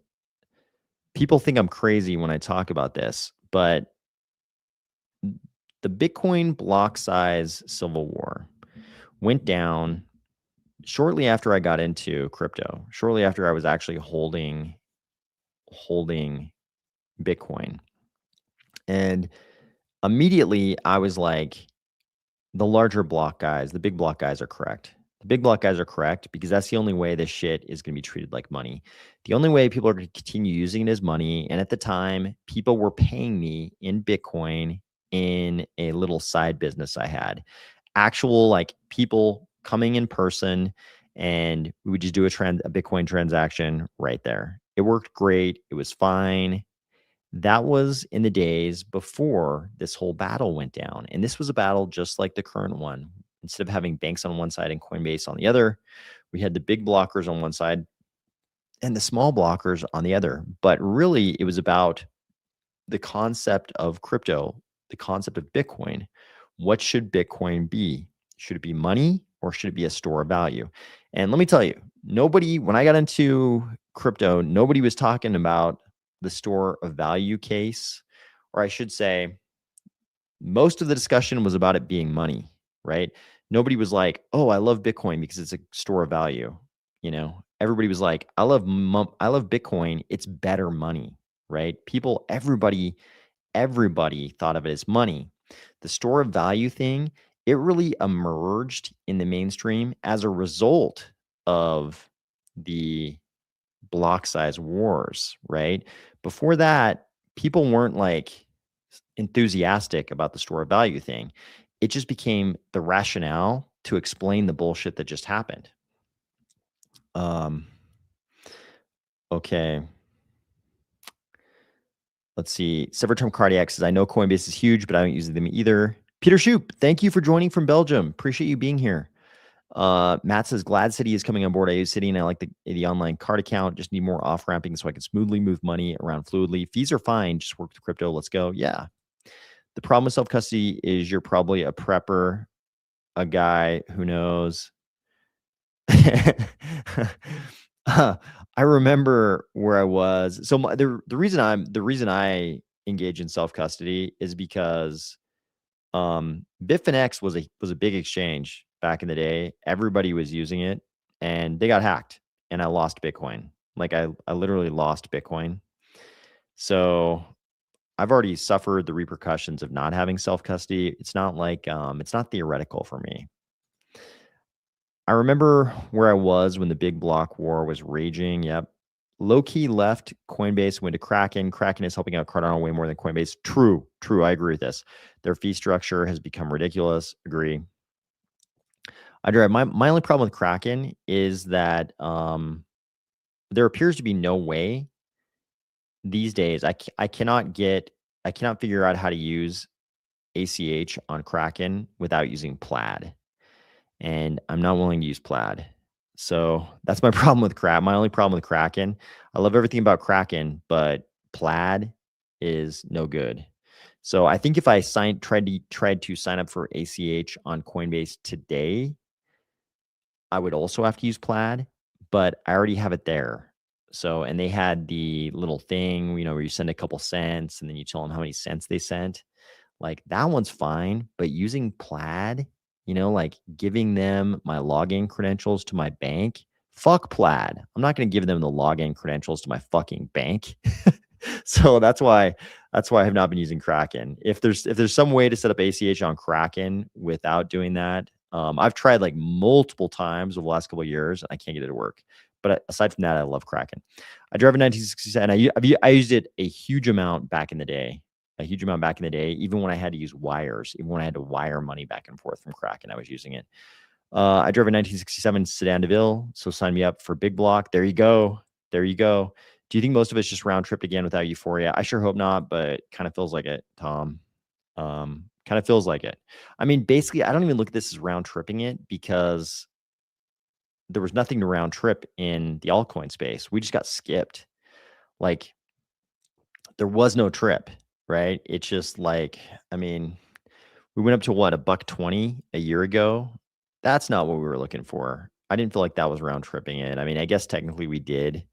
people think I'm crazy when I talk about this, but the Bitcoin block size civil war went down shortly after I got into crypto, shortly after I was actually holding Bitcoin. And immediately I was like, the larger block guys, the big block guys are correct. The big block guys are correct because that's the only way this shit is going to be treated like money. The only way people are going to continue using it as money. And at the time, people were paying me in Bitcoin in a little side business I had. Actual like people coming in person, and we would just do a Bitcoin transaction right there. It worked great. It was fine. That was in the days before this whole battle went down. And this was a battle just like the current one. Instead of having banks on one side and Coinbase on the other, we had the big blockers on one side and the small blockers on the other. But really, it was about the concept of crypto, the concept of Bitcoin. What should Bitcoin be? Should it be money or should it be a store of value? And let me tell you, when I got into crypto, nobody was talking about the store of value case, or I should say, most of the discussion was about it being money, right? Nobody was like, "Oh, I love Bitcoin because it's a store of value." Everybody was like, "I love Bitcoin. It's better money," right? Everybody thought of it as money. The store of value thing, it really emerged in the mainstream as a result of the block size wars, right? Before that, people weren't like enthusiastic about the store of value thing. It just became the rationale to explain the bullshit that just happened. Okay. Let's see. Severterm Cardiac says, I know Coinbase is huge, but I don't use them either. Peter Shoop, thank you for joining from Belgium. Appreciate you being here. Matt says, Glad City is coming on board. I use City and I like the online card account. Just need more off ramping so I can smoothly move money around fluidly. Fees are fine. Just work the crypto. Let's go. Yeah. The problem with self custody is you're probably a prepper, a guy who knows. I remember where I was. So the reason I engage in self custody is because Bitfinex was a big exchange back in the day. Everybody was using it, and they got hacked, and I lost Bitcoin. Like I literally lost Bitcoin. So I've already suffered the repercussions of not having self custody. It's not like it's not theoretical for me. I remember where I was when the big block war was raging. Yep. Low-key left Coinbase, went to Kraken. Kraken is helping out Cardano way more than Coinbase. True. I agree with this. Their fee structure has become ridiculous. Agree. My only problem with Kraken is that there appears to be no way these days. I cannot figure out how to use ACH on Kraken without using Plaid. And I'm not willing to use Plaid. So that's my problem with Kraken. My only problem with Kraken. I love everything about Kraken, but Plaid is no good. So I think if I tried to sign up for ACH on Coinbase today, I would also have to use Plaid, but I already have it there. So, and they had the little thing, where you send a couple cents and then you tell them how many cents they sent. Like that one's fine, but using Plaid, like giving them my login credentials to my bank, fuck Plaid. I'm not going to give them the login credentials to my fucking bank. So that's why I have not been using Kraken. If there's some way to set up ACH on Kraken without doing that, I've tried like multiple times over the last couple of years and I can't get it to work. But aside from that, I love Kraken. I drive a 1967 and I used it a huge amount back in the day. a huge amount back in the day, even when I had to use wires, even when I had to wire money back and forth from Kraken, I was using it. I drove a 1967 sedan DeVille, so sign me up for big block. There you go. There you go. Do you think most of it's just round tripped again without euphoria? I sure hope not, but kind of feels like it, Tom. Kind of feels like it. I mean, basically, I don't even look at this as round tripping it because there was nothing to round trip in the altcoin space. We just got skipped. Like, there was no trip, right? It's just like, I mean, we went up to what, $1.20 a year ago? That's not what we were looking for. I didn't feel like that was round tripping it. I mean, I guess technically we did,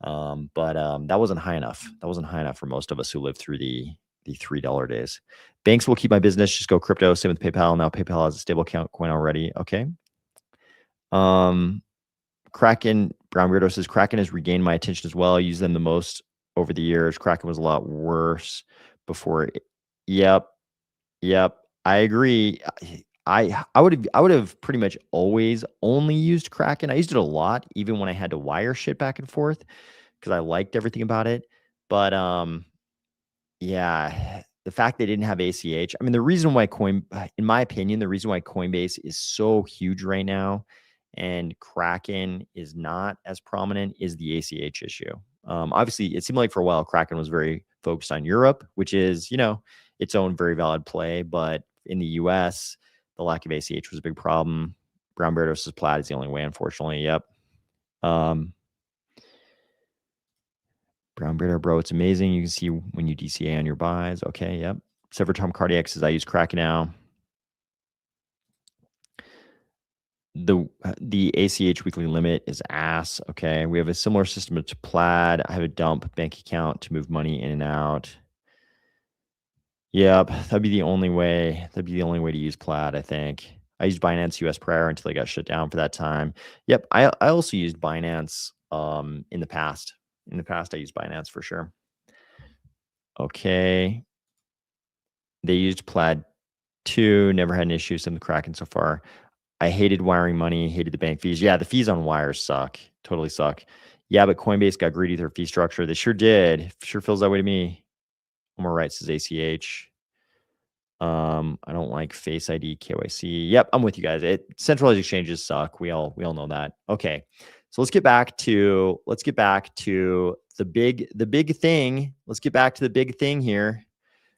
but that wasn't high enough. That wasn't high enough for most of us who lived through the $3 days. Banks will keep my business. Just go crypto. Same with PayPal. Now PayPal has a stable account coin already. Okay. Kraken, Brown Weirdo says, Kraken has regained my attention as well. I use them the most over the years. Kraken was a lot worse before. Yep. I agree. I would have pretty much always only used Kraken. I used it a lot, even when I had to wire shit back and forth, because I liked everything about it. But yeah, the fact they didn't have ACH. I mean, the reason why in my opinion, the reason why Coinbase is so huge right now and Kraken is not as prominent is the ACH issue. Obviously, it seemed like for a while Kraken was very focused on Europe, which is, its own very valid play. But in the US, the lack of ACH was a big problem. Brown Bear versus Plaid is the only way, unfortunately. Yep. Brown Bear, bro, it's amazing. You can see when you DCA on your buys. Okay, yep. Except for Tom Cardiac says I use Kraken now. The ACH weekly limit is ass. Okay, we have a similar system to Plaid. I have a dump bank account to move money in and out. Yep, that'd be the only way. That'd be the only way to use Plaid, I think. I used Binance US prior until I got shut down for that time. Yep, I also used Binance in the past. In the past, I used Binance for sure. Okay. They used Plaid too. Never had an issue with the Kraken so far. I hated wiring money, hated the bank fees. Yeah, the fees on wires suck. Totally suck. Yeah, but Coinbase got greedy with their fee structure. They sure did. Sure feels that way to me. Omar Wright says ACH. I don't like Face ID, KYC. Yep, I'm with you guys. Centralized exchanges suck. We all know that. Okay. So let's get back to the big thing. Let's get back to the big thing here.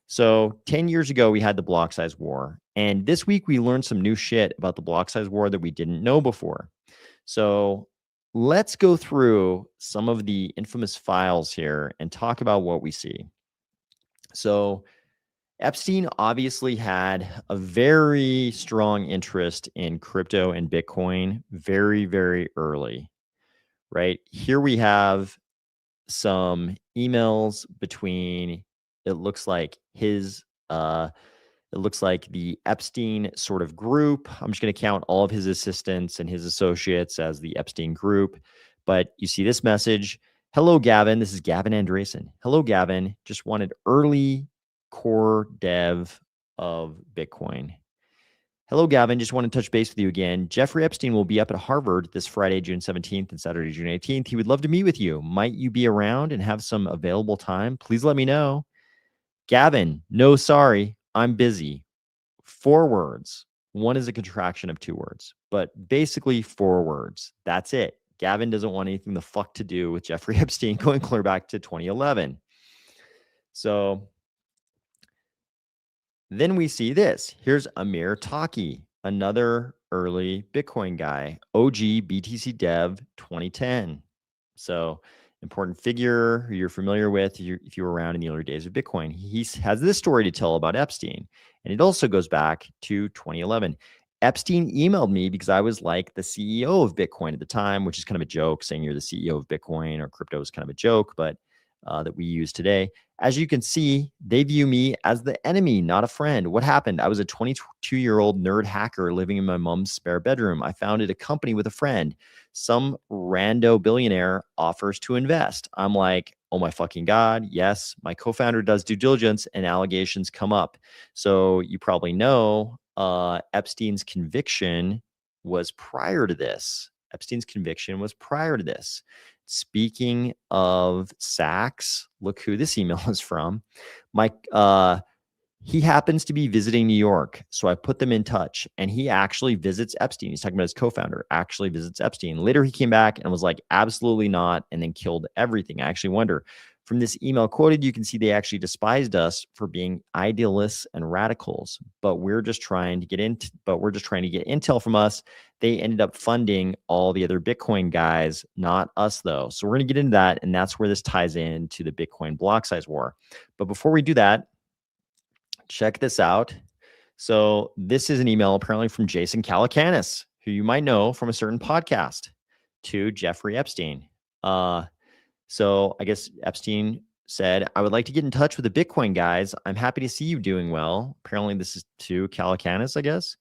So 10 years ago, we had the block size war. And this week, we learned some new shit about the block size war that we didn't know before. So let's go through some of the infamous files here and talk about what we see. So Epstein obviously had a very strong interest in crypto and Bitcoin very, very early, right? Here we have some emails between, it looks like the Epstein sort of group. I'm just going to count all of his assistants and his associates as the Epstein group. But you see this message. Hello, Gavin. This is Gavin Andresen. Hello, Gavin. Just wanted early core dev of Bitcoin. Hello, Gavin. Just want to touch base with you again. Jeffrey Epstein will be up at Harvard this Friday, June 17th and Saturday, June 18th. He would love to meet with you. Might you be around and have some available time? Please let me know. Gavin, no, sorry. I'm busy. 4 words. One is a contraction of 2 words, but basically 4 words. That's it. Gavin doesn't want anything the fuck to do with Jeffrey Epstein going clear back to 2011. So then we see this. Here's Amir Taki, another early Bitcoin guy, OG BTC Dev 2010. So important figure who you're familiar with if you were around in the early days of Bitcoin. He has this story to tell about Epstein, and it also goes back to 2011. Epstein emailed me because I was like the CEO of Bitcoin at the time, which is kind of a joke, saying you're the CEO of Bitcoin or crypto is kind of a joke, but that we use today. As you can see, they view me as the enemy, not a friend. What happened? I was a 22-year-old nerd hacker living in my mom's spare bedroom. I founded a company with a friend. Some rando billionaire offers to invest. I'm like, oh my fucking God. Yes, my co-founder does due diligence and allegations come up. So you probably know Epstein's conviction was prior to this. speaking of Sachs, look who this email is from. Mike, he happens to be visiting New York. So I put them in touch, and he actually visits Epstein. He's talking about his co-founder actually visits Epstein. Later, he came back and was like, absolutely not, and then killed everything. I actually wonder, from this email quoted, you can see they actually despised us for being idealists and radicals, but we're just trying to get intel from us. They ended up funding all the other Bitcoin guys, not us though. So we're going to get into that, and that's where this ties into the Bitcoin block size war. But before we do that, check this out. So this is an email apparently from Jason Calacanis, who you might know from a certain podcast, to Jeffrey Epstein. So I guess Epstein said, I would like to get in touch with the Bitcoin guys. I'm happy to see you doing well. Apparently this is to Calacanis, I guess.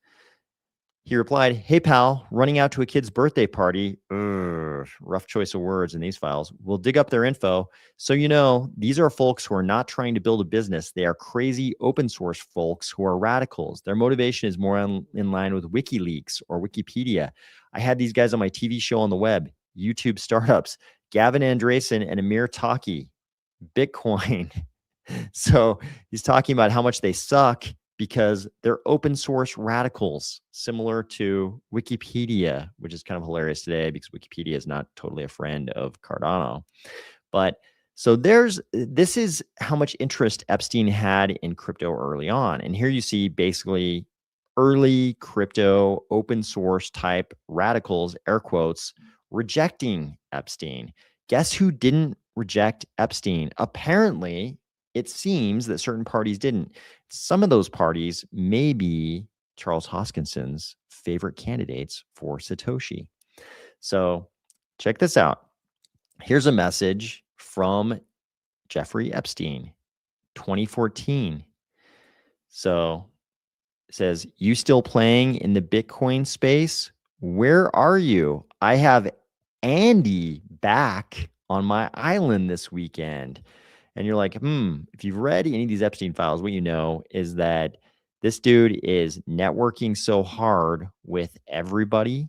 He replied, hey, pal, running out to a kid's birthday party. Rough choice of words in these files. We'll dig up their info. So, you know, these are folks who are not trying to build a business. They are crazy open source folks who are radicals. Their motivation is more in line with WikiLeaks or Wikipedia. I had these guys on my TV show on the web, YouTube startups, Gavin Andresen and Amir Taki, Bitcoin. So he's talking about how much they suck because they're open source radicals, similar to Wikipedia, which is kind of hilarious today because Wikipedia is not totally a friend of Cardano. But so this is how much interest Epstein had in crypto early on. And here you see basically early crypto open source type radicals, air quotes, rejecting Epstein. Guess who didn't reject Epstein? Apparently, it seems that certain parties didn't. Some of those parties may be Charles Hoskinson's favorite candidates for Satoshi. So check this out. Here's a message from Jeffrey Epstein, 2014. So it says, you still playing in the Bitcoin space? Where are you? I have Andy back on my island this weekend. And you're like, if you've read any of these Epstein files, what you know is that this dude is networking so hard with everybody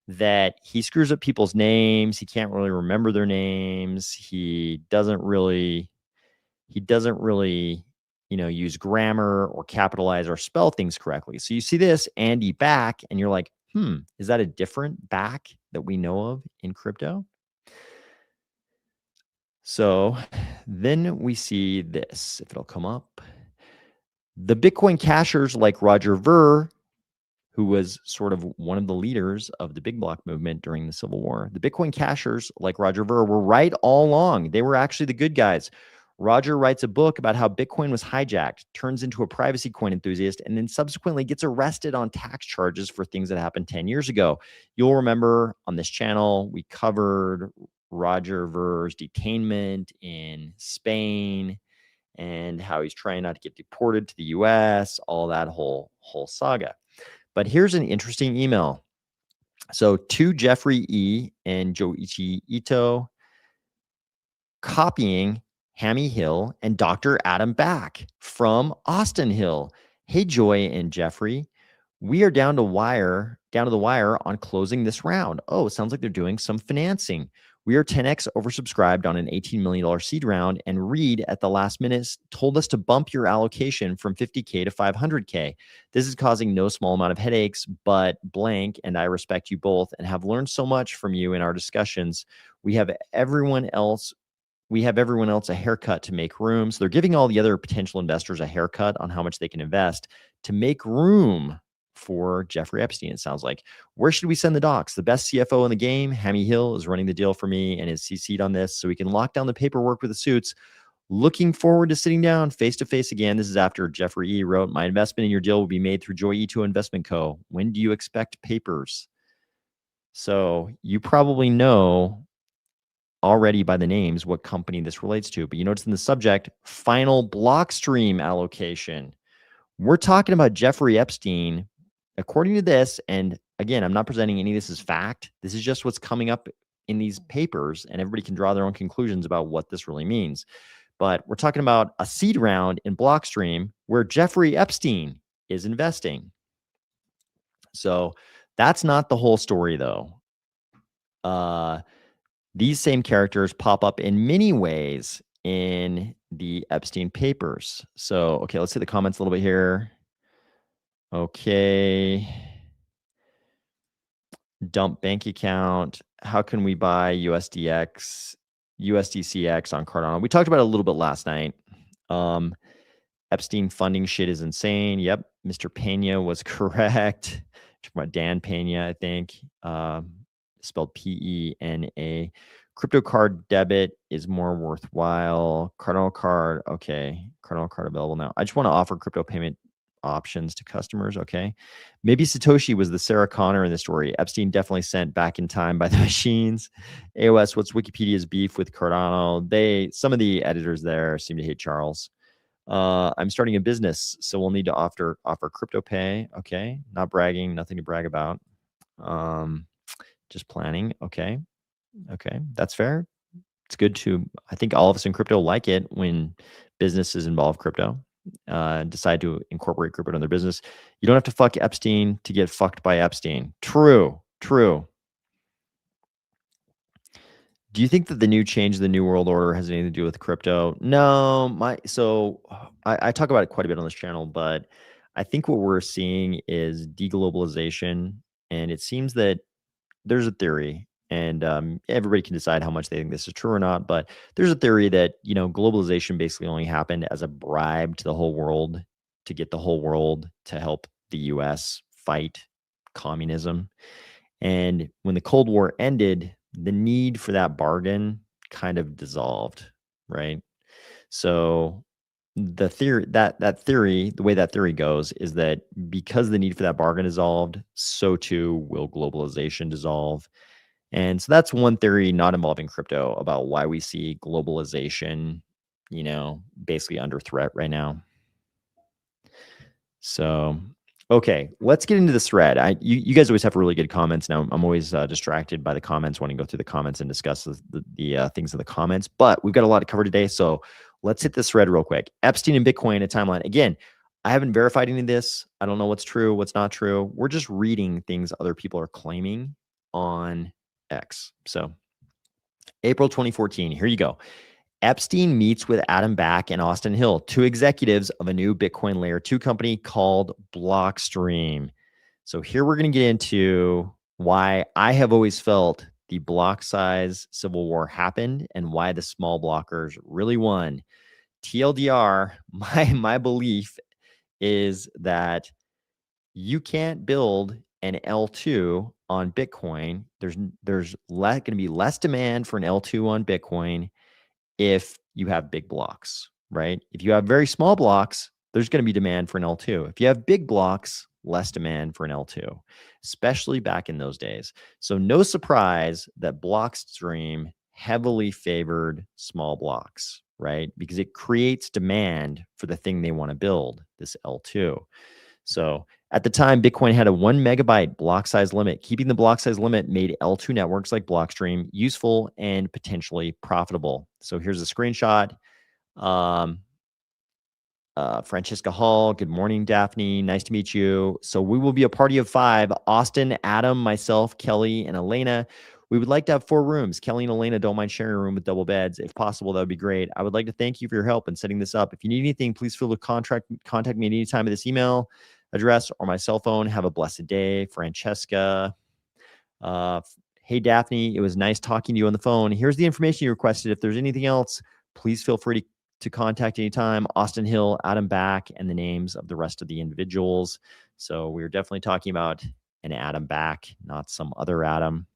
that he screws up people's names. He can't really remember their names. He doesn't really, use grammar or capitalize or spell things correctly. So you see this Andy back and you're like, is that a different back that we know of in crypto? So then we see this, if it'll come up. The Bitcoin cashers like Roger Ver, who was sort of one of the leaders of the big block movement during the Civil War. The Bitcoin cashers like Roger Ver were right all along. They were actually the good guys. Roger writes a book about how Bitcoin was hijacked, turns into a privacy coin enthusiast, and then subsequently gets arrested on tax charges for things that happened 10 years ago. You'll remember on this channel, we covered Roger Ver's detainment in Spain and how he's trying not to get deported to the US, all that whole saga. But here's an interesting email. So to Jeffrey E. and Joichi Ito, copying Hammy Hill and Dr. Adam Back from Austin Hill. Hey, Joy and Jeffrey, we are down to the wire on closing this round. Oh, it sounds like they're doing some financing. We are 10x oversubscribed on an $18 million seed round, and Reed at the last minute told us to bump your allocation from 50K to 500K. This is causing no small amount of headaches, but blank, and I respect you both and have learned so much from you in our discussions. We have everyone else a haircut to make room. So they're giving all the other potential investors a haircut on how much they can invest to make room for Jeffrey Epstein, it sounds like. Where should we send the docs? The best CFO in the game, Hammy Hill, is running the deal for me and is CC'd on this so we can lock down the paperwork with the suits. Looking forward to sitting down face-to-face again. This is after Jeffrey E. wrote, my investment in your deal will be made through Joy E2 Investment Co. When do you expect papers? So you probably know already by the names what company this relates to, but you notice in the subject, final Blockstream allocation. We're talking about Jeffrey Epstein, according to this, and again, I'm not presenting any of this as fact. This is just what's coming up in these papers, and everybody can draw their own conclusions about what this really means. But we're talking about a seed round in Blockstream where Jeffrey Epstein is investing. So that's not the whole story, though. These same characters pop up in many ways in the Epstein papers. So, okay, let's see the comments a little bit here. Okay. Dump bank account. How can we buy USDCX on Cardano? We talked about it a little bit last night. Epstein funding shit is insane. Yep. Mr. Pena was correct. Talking about Dan Pena, I think. Spelled Pena. Crypto card debit is more worthwhile. Cardinal card, okay. Cardinal card available now. I just want to offer crypto payment options to customers. Okay. Maybe Satoshi was the Sarah Connor in the story. Epstein definitely sent back in time by the machines. AOS, what's Wikipedia's beef with Cardano? Some of the editors there seem to hate Charles. I'm starting a business, so we'll need to offer crypto pay. Okay. Not bragging, nothing to brag about. Just planning. Okay. Okay. That's fair. It's good to, I think all of us in crypto like it when businesses involve crypto, decide to incorporate crypto in their business. You don't have to fuck Epstein to get fucked by Epstein. True. True. Do you think that the new change, the new world order, has anything to do with crypto? No, I talk about it quite a bit on this channel, but I think what we're seeing is deglobalization, and it seems that there's a theory, and everybody can decide how much they think this is true or not. But there's a theory that globalization basically only happened as a bribe to the whole world to get the whole world to help the U.S. fight communism. And when the Cold War ended, the need for that bargain kind of dissolved, right? So the theory the way that theory goes is that because the need for that bargain dissolved, so too will globalization dissolve. And so that's one theory not involving crypto about why we see globalization, basically under threat right now. So, okay, let's get into this thread. You guys always have really good comments. Now I'm always distracted by the comments, wanting to go through the comments and discuss the things in the comments. But we've got a lot to cover today, so let's hit this thread real quick. Epstein and Bitcoin, a timeline. Again, I haven't verified any of this. I don't know what's true, what's not true. We're just reading things other people are claiming on X. So, April 2014. Here you go. Epstein meets with Adam Back and Austin Hill, two executives of a new Bitcoin layer 2 company called Blockstream. So here we're going to get into why I have always felt the block size civil war happened and why the small blockers really won. TLDR, my belief is that you can't build an L2 on Bitcoin. There's going to be less demand for an L2 on Bitcoin if you have big blocks, right? If you have very small blocks, there's going to be demand for an L2. If you have big blocks, less demand for an L2, especially back in those days. So no surprise that Blockstream heavily favored small blocks, right? Because it creates demand for the thing they want to build, this L2. So at the time, Bitcoin had a 1 megabyte block size limit. Keeping the block size limit made L2 networks like Blockstream useful and potentially profitable. So here's a screenshot. Francesca Hall, good morning, Daphne. Nice to meet you. So we will be a party of 5. Austin, Adam, myself, Kelly, and Elena. We would like to have 4 rooms. Kelly and Elena don't mind sharing a room with double beds. If possible, that would be great. I would like to thank you for your help in setting this up. If you need anything, please feel free to contact me at any time at this email address or my cell phone. Have a blessed day. Francesca. Hey, Daphne, it was nice talking to you on the phone. Here's the information you requested. If there's anything else, please feel free to contact anytime. Austin Hill, Adam Back, and the names of the rest of the individuals. So we're definitely talking about an Adam Back, not some other Adam.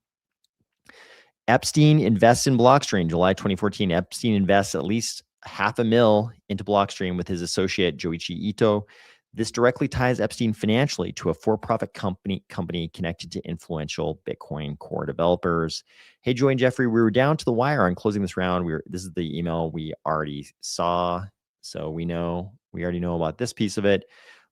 Epstein invests in Blockstream. July 2014. Epstein invests at least $500,000 into Blockstream with his associate Joichi Ito. This directly ties Epstein financially to a for-profit company connected to influential Bitcoin core developers. Hey, Joy and Jeffrey, we were down to the wire on closing this round. This is the email we already saw, so we already know about this piece of it.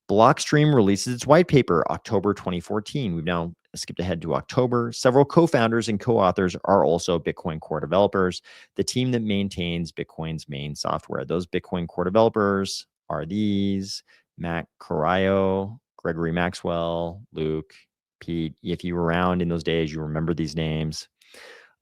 Blockstream releases its white paper October 2014. We've now skipped ahead to October. Several co-founders and co-authors are also Bitcoin core developers, the team that maintains Bitcoin's main software. Those Bitcoin core developers are these: Matt Corallo, Gregory Maxwell, Luke, Pete. If you were around in those days, you remember these names.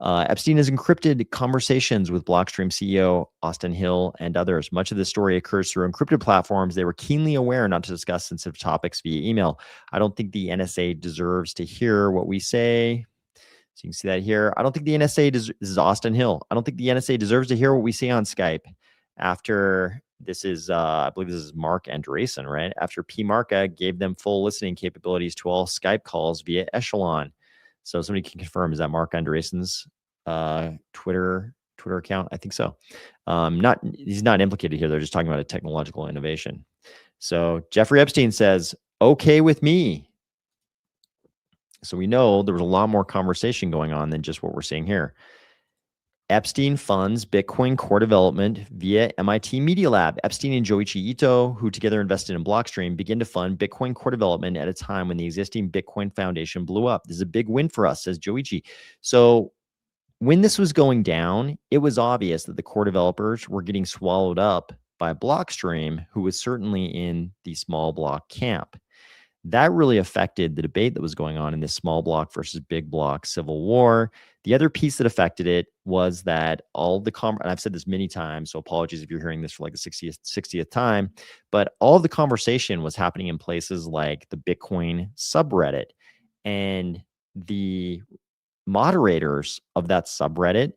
Epstein has encrypted conversations with Blockstream CEO Austin Hill and others. Much of this story occurs through encrypted platforms. They were keenly aware not to discuss sensitive topics via email. I don't think the NSA deserves to hear what we say. So you can see that here. I don't think the NSA this is Austin Hill. I don't think the NSA deserves to hear what we say on Skype. After this is, I believe this is Mark Andreessen, right? After P. Marca gave them full listening capabilities to all Skype calls via Echelon. So somebody can confirm, is that Mark Andreessen's Twitter account? I think so. He's not implicated here. They're just talking about a technological innovation. So Jeffrey Epstein says, okay with me. So we know there was a lot more conversation going on than just what we're seeing here. Epstein funds Bitcoin core development via MIT Media Lab. Epstein and Joichi Ito, who together invested in Blockstream, begin to fund Bitcoin core development at a time when the existing Bitcoin Foundation blew up. This is a big win for us, says Joichi. So when this was going down, it was obvious that the core developers were getting swallowed up by Blockstream, who was certainly in the small block camp. That really affected the debate that was going on in this small block versus big block civil war. The other piece that affected it was that all the and I've said this many times, so apologies if you're hearing this for like the 60th time, but all the conversation was happening in places like the Bitcoin subreddit. And the moderators of that subreddit,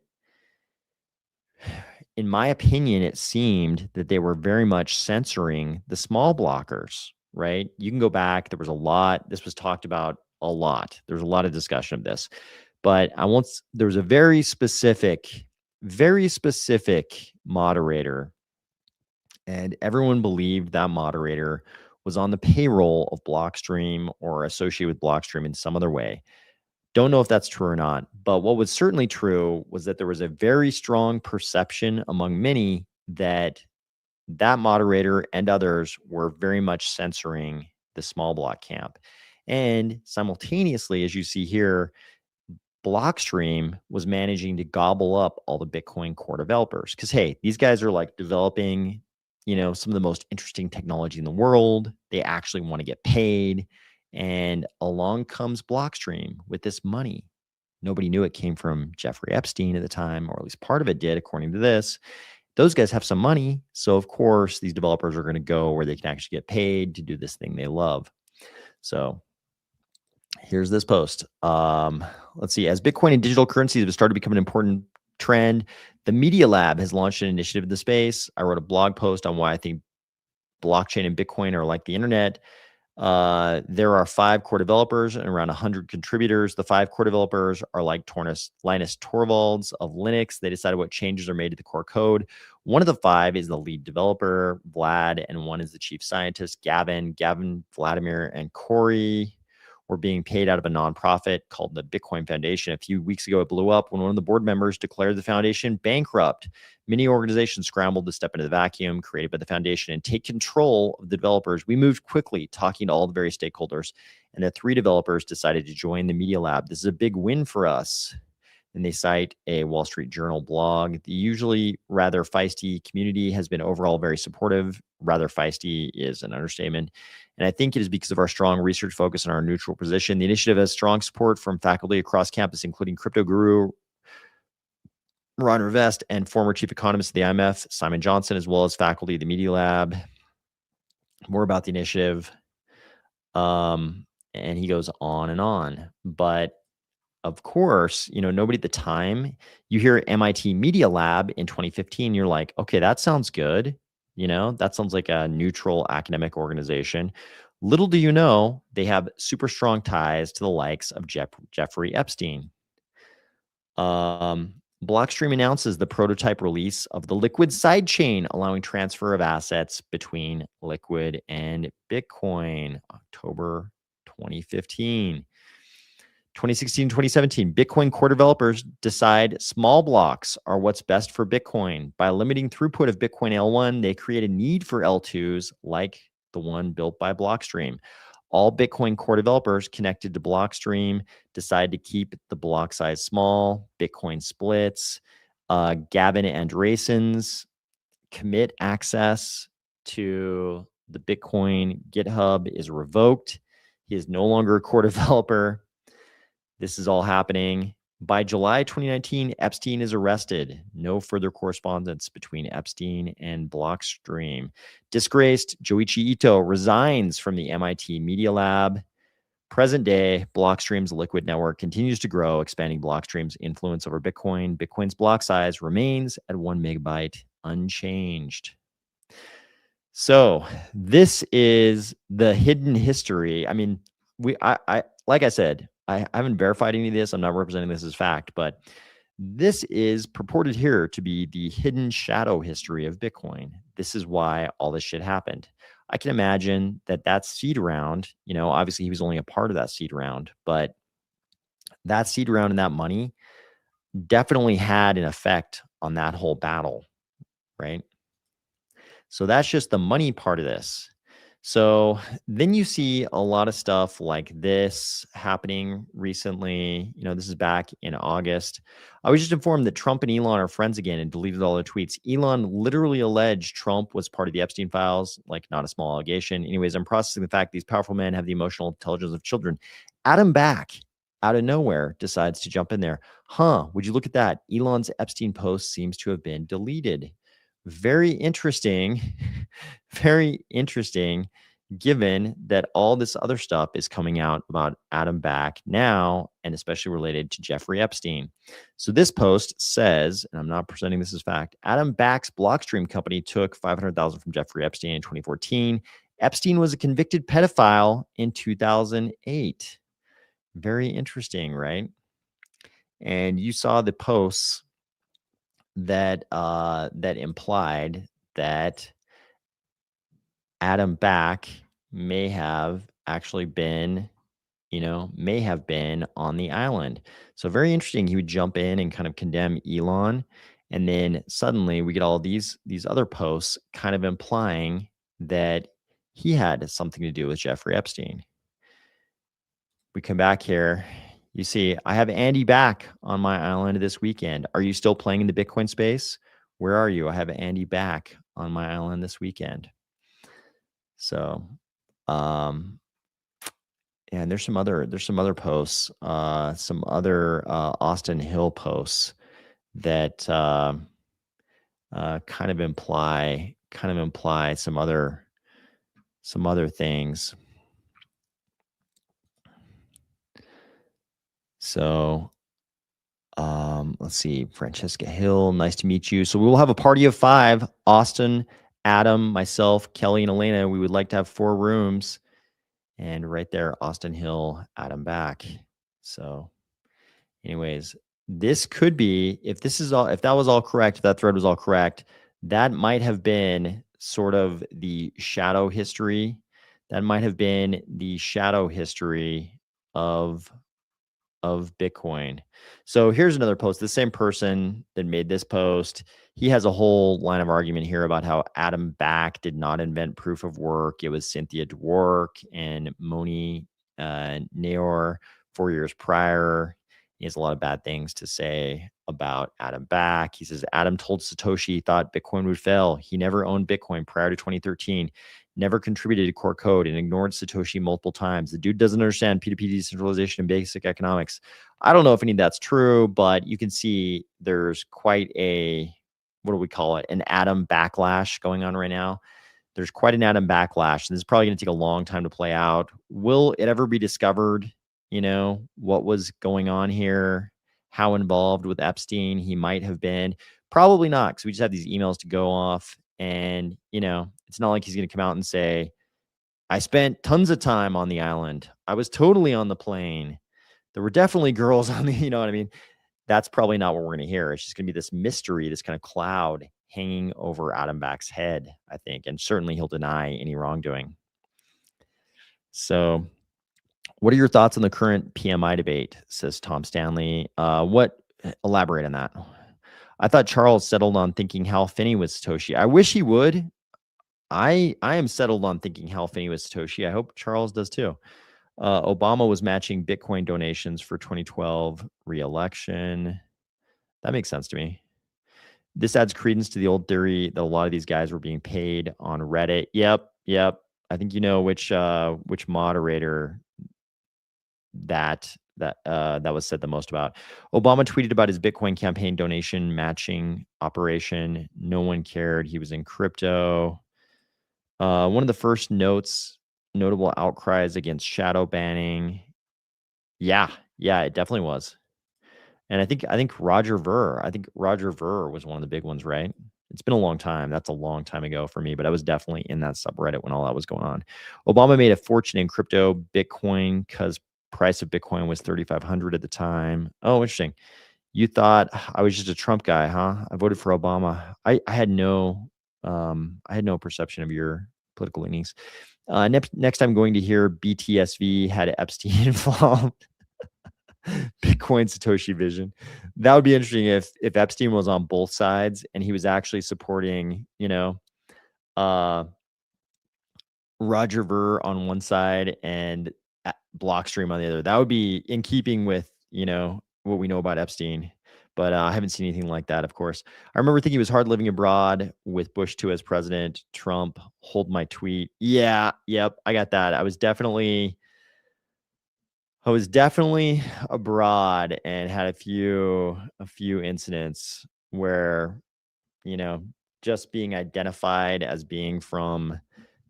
in my opinion, it seemed that they were very much censoring the small blockers, right? You can go back. There was a lot. This was talked about a lot. There was a lot of discussion of this. But there was a very specific moderator, and everyone believed that moderator was on the payroll of Blockstream or associated with Blockstream in some other way. Don't know if that's true or not, but what was certainly true was that there was a very strong perception among many that that moderator and others were very much censoring the small block camp. And simultaneously, as you see here, Blockstream was managing to gobble up all the Bitcoin core developers. Because, hey, these guys are like developing, some of the most interesting technology in the world. They actually want to get paid. And along comes Blockstream with this money. Nobody knew it came from Jeffrey Epstein at the time, or at least part of it did, according to this. Those guys have some money. So, of course, these developers are going to go where they can actually get paid to do this thing they love. So here's this post. Let's see. As Bitcoin and digital currencies have started to become an important trend, the Media Lab has launched an initiative in the space. I wrote a blog post on why I think blockchain and Bitcoin are like the internet. There are 5 core developers and around 100 contributors. The 5 core developers are like Linus Torvalds of Linux. They decided what changes are made to the core code. One of the 5 is the lead developer, Vlad, and one is the chief scientist, Gavin, Vladimir, and Corey were being paid out of a nonprofit called the Bitcoin Foundation. A few weeks ago, it blew up when one of the board members declared the foundation bankrupt. Many organizations scrambled to step into the vacuum created by the foundation and take control of the developers. We moved quickly, talking to all the various stakeholders, and the 3 developers decided to join the Media Lab. This is a big win for us. And they cite a Wall Street Journal blog. The usually rather feisty community has been overall very supportive. Rather feisty is an understatement. And I think it is because of our strong research focus and our neutral position. The initiative has strong support from faculty across campus, including crypto guru Ron Rivest and former chief economist of the IMF, Simon Johnson, as well as faculty of the Media Lab. More about the initiative. And he goes on and on. But of course, nobody at the time, you hear MIT Media Lab in 2015, you're like, okay, that sounds good. That sounds like a neutral academic organization. Little do you know, they have super strong ties to the likes of Jeffrey Epstein. Blockstream announces the prototype release of the Liquid sidechain, allowing transfer of assets between Liquid and Bitcoin, October 2015. 2016, 2017, Bitcoin core developers decide small blocks are what's best for Bitcoin. By limiting throughput of Bitcoin L1, they create a need for L2s like the one built by Blockstream. All Bitcoin core developers connected to Blockstream decide to keep the block size small. Bitcoin splits. Gavin Andreessen's commit access to the Bitcoin GitHub is revoked. He is no longer a core developer. This is all happening. By July 2019, Epstein is arrested. No further correspondence between Epstein and Blockstream. Disgraced Joichi Ito resigns from the MIT Media Lab. Present day, Blockstream's liquid network continues to grow, expanding Blockstream's influence over Bitcoin. Bitcoin's block size remains at 1 megabyte unchanged. So this is the hidden history. I mean, I like I said, I haven't verified any of this. I'm not representing this as fact, but this is purported here to be the hidden shadow history of Bitcoin. This is why all this shit happened. I can imagine that seed round, obviously he was only a part of that seed round, but that seed round and that money definitely had an effect on that whole battle, right? So that's just the money part of this. So then you see a lot of stuff like this happening recently. This is back in August. I was just informed that Trump and Elon are friends again and deleted all their tweets. Elon literally alleged Trump was part of the Epstein files, like not a small allegation. Anyways, I'm processing the fact these powerful men have the emotional intelligence of children. Adam Back, out of nowhere, decides to jump in there. Would you look at that? Elon's Epstein post seems to have been deleted. Very interesting, very interesting, given that all this other stuff is coming out about Adam Back now, and especially related to Jeffrey Epstein. So this post says, and I'm not presenting this as fact, Adam Back's Blockstream company took $500,000 from Jeffrey Epstein in 2014. Epstein was a convicted pedophile in 2008. Very interesting, right? And you saw the posts that implied that Adam Back may have actually been, may have been on the island. So very interesting. He would jump in and kind of condemn Elon, and then suddenly we get all these other posts kind of implying that he had something to do with Jeffrey Epstein. We come back here. You see, I have Andy Back on my island this weekend. Are you still playing in the Bitcoin space? Where are you? I have Andy Back on my island this weekend. So, and there's some other posts, some other Austin Hill posts that kind of imply some other things. So, let's see, Francesca Hill, nice to meet you. So we will have a party of 5, Austin, Adam, myself, Kelly, and Elena. We would like to have 4 rooms, and right there, Austin Hill, Adam Back. So anyways, this could be, if that was all correct, if that thread was all correct, that might have been sort of the shadow history. That might have been the shadow history of Bitcoin. So here's another post. The same person that made this post, he has a whole line of argument here about how Adam Back did not invent proof of work. It was Cynthia Dwork and Moni Naor 4 years prior. He has a lot of bad things to say about Adam Back. He says, Adam told Satoshi he thought Bitcoin would fail. He never owned Bitcoin prior to 2013. Never contributed to core code and ignored Satoshi multiple times. The dude doesn't understand P2P decentralization and basic economics. I don't know if any of that's true, but you can see there's quite a, what do we call it? An Adam backlash going on right now. There's quite an Adam backlash. This is probably going to take a long time to play out. Will it ever be discovered, what was going on here, how involved with Epstein he might have been? Probably not, because we just have these emails to go off. And, it's not like he's going to come out and say, I spent tons of time on the island. I was totally on the plane. There were definitely girls on the, you know what I mean? That's probably not what we're going to hear. It's just going to be this mystery, this kind of cloud hanging over Adam Back's head, I think. And certainly he'll deny any wrongdoing. So what are your thoughts on the current PMI debate, says Tom Stanley. Elaborate on that. I thought Charles settled on thinking Hal Finney was Satoshi. I wish he would. I am settled on thinking Hal Finney was Satoshi. I hope Charles does too. Obama was matching Bitcoin donations for 2012 re-election. That makes sense to me. This adds credence to the old theory that a lot of these guys were being paid on Reddit. Yep. I think you know which moderator that that was said the most about. Obama tweeted about his Bitcoin campaign donation matching operation. No one cared. He was in crypto. One of the first notable outcries against shadow banning. Yeah, it definitely was. And I think Roger Ver was one of the big ones, right? It's been a long time. That's a long time ago for me, but I was definitely in that subreddit when all that was going on. Obama made a fortune in crypto Bitcoin because price of Bitcoin was 3,500 at the time. Oh, interesting. You thought I was just a Trump guy, huh? I voted for Obama. I had no perception of your political leanings. Next time going to hear BTSV had Epstein involved. Bitcoin Satoshi vision. That would be interesting if Epstein was on both sides and he was actually supporting, uh, Roger Ver on one side and Blockstream on the other. That would be in keeping with, what we know about Epstein. But I haven't seen anything like that, of course. I remember thinking it was hard living abroad with Bush 2 as president. Trump, hold my tweet. Yeah, yep, I got that. I was definitely abroad and had a few incidents where, just being identified as being from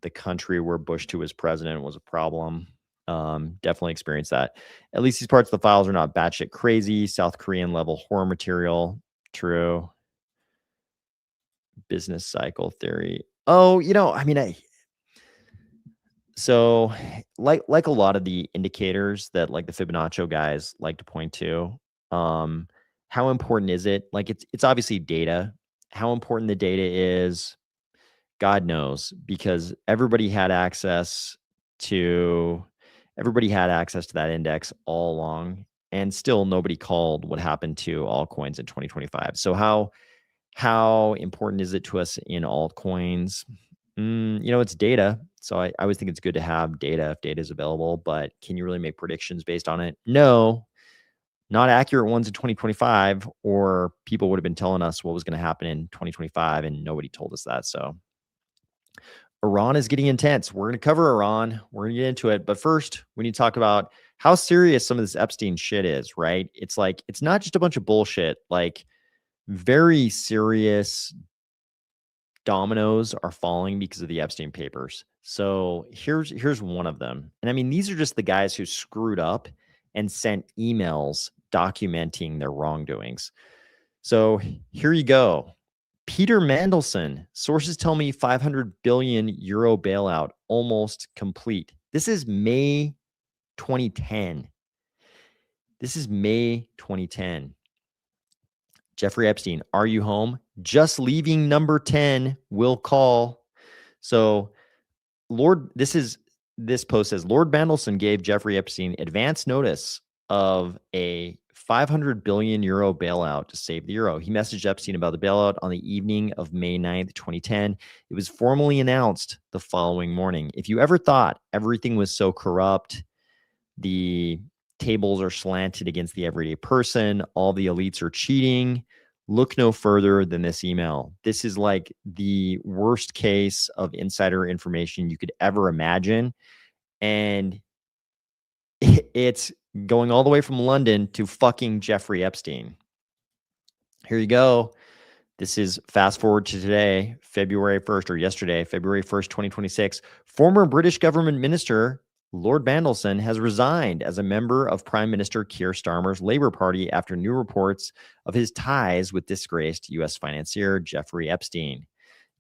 the country where Bush 2 was president was a problem. Definitely experienced that. At least these parts of the files are not batshit crazy, South Korean level horror material. True. Business cycle theory. Oh, so like a lot of the indicators that like the Fibonacci guys like to point to, how important is it? Like it's obviously data. How important the data is, God knows, because everybody had access to that index all along, and still nobody called what happened to altcoins in 2025. So how important is it to us in altcoins? It's data. So I always think it's good to have data if data is available, but can you really make predictions based on it? No, not accurate ones in 2025, or people would have been telling us what was going to happen in 2025 and nobody told us that. So Iran is getting intense. We're going to cover Iran. We're going to get into it. But first, we need to talk about how serious some of this Epstein shit is, right? It's like, it's not just a bunch of bullshit. Like, very serious dominoes are falling because of the Epstein papers. So here's one of them. And I mean, these are just the guys who screwed up and sent emails documenting their wrongdoings. So here you go. Peter Mandelson, sources tell me 500 billion euro bailout almost complete. This is May 2010. Jeffrey Epstein, are you home? Just leaving number 10, will call. So this post says Lord Mandelson gave Jeffrey Epstein advance notice of a 500 billion euro bailout to save the euro. He messaged Epstein about the bailout on the evening of May 9th, 2010. It was formally announced the following morning. If you ever thought everything was so corrupt, the tables are slanted against the everyday person, all the elites are cheating, look no further than this email. This is like the worst case of insider information you could ever imagine. And it's going all the way from London to fucking Jeffrey Epstein. Here you go. This is fast forward to today, February 1st, or yesterday, February 1st, 2026. Former British government minister Lord Mandelson has resigned as a member of Prime Minister Keir Starmer's Labour Party after new reports of his ties with disgraced U.S. financier Jeffrey Epstein.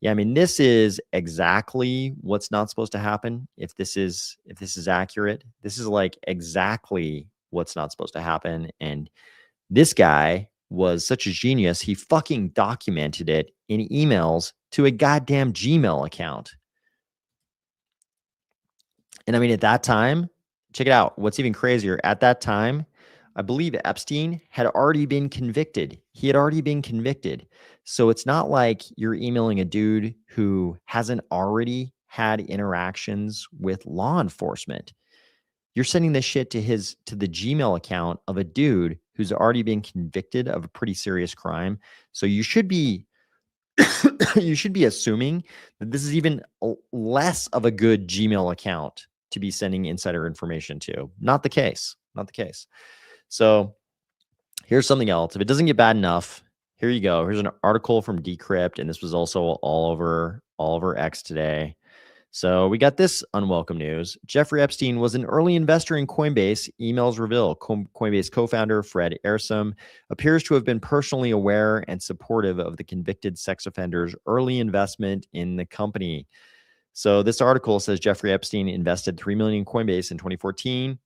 Yeah, I mean, this is exactly what's not supposed to happen. If this is accurate, this is like exactly what's not supposed to happen. And this guy was such a genius, he fucking documented it in emails to a goddamn Gmail account. And I mean, at that time, check it out. What's even crazier, at that time, I believe Epstein had already been convicted. He had already been convicted. So it's not like you're emailing a dude who hasn't already had interactions with law enforcement. You're sending this shit to the Gmail account of a dude who's already been convicted of a pretty serious crime. So you should be assuming that this is even less of a good Gmail account to be sending insider information to. Not the case. So here's something else. If it doesn't get bad enough, here you go. Here's an article from Decrypt, and this was also all over X today. So we got this unwelcome news. Jeffrey Epstein was an early investor in Coinbase. Emails reveal Coinbase co-founder Fred Ehrsam appears to have been personally aware and supportive of the convicted sex offender's early investment in the company. So this article says Jeffrey Epstein invested $3 million in Coinbase in 2014.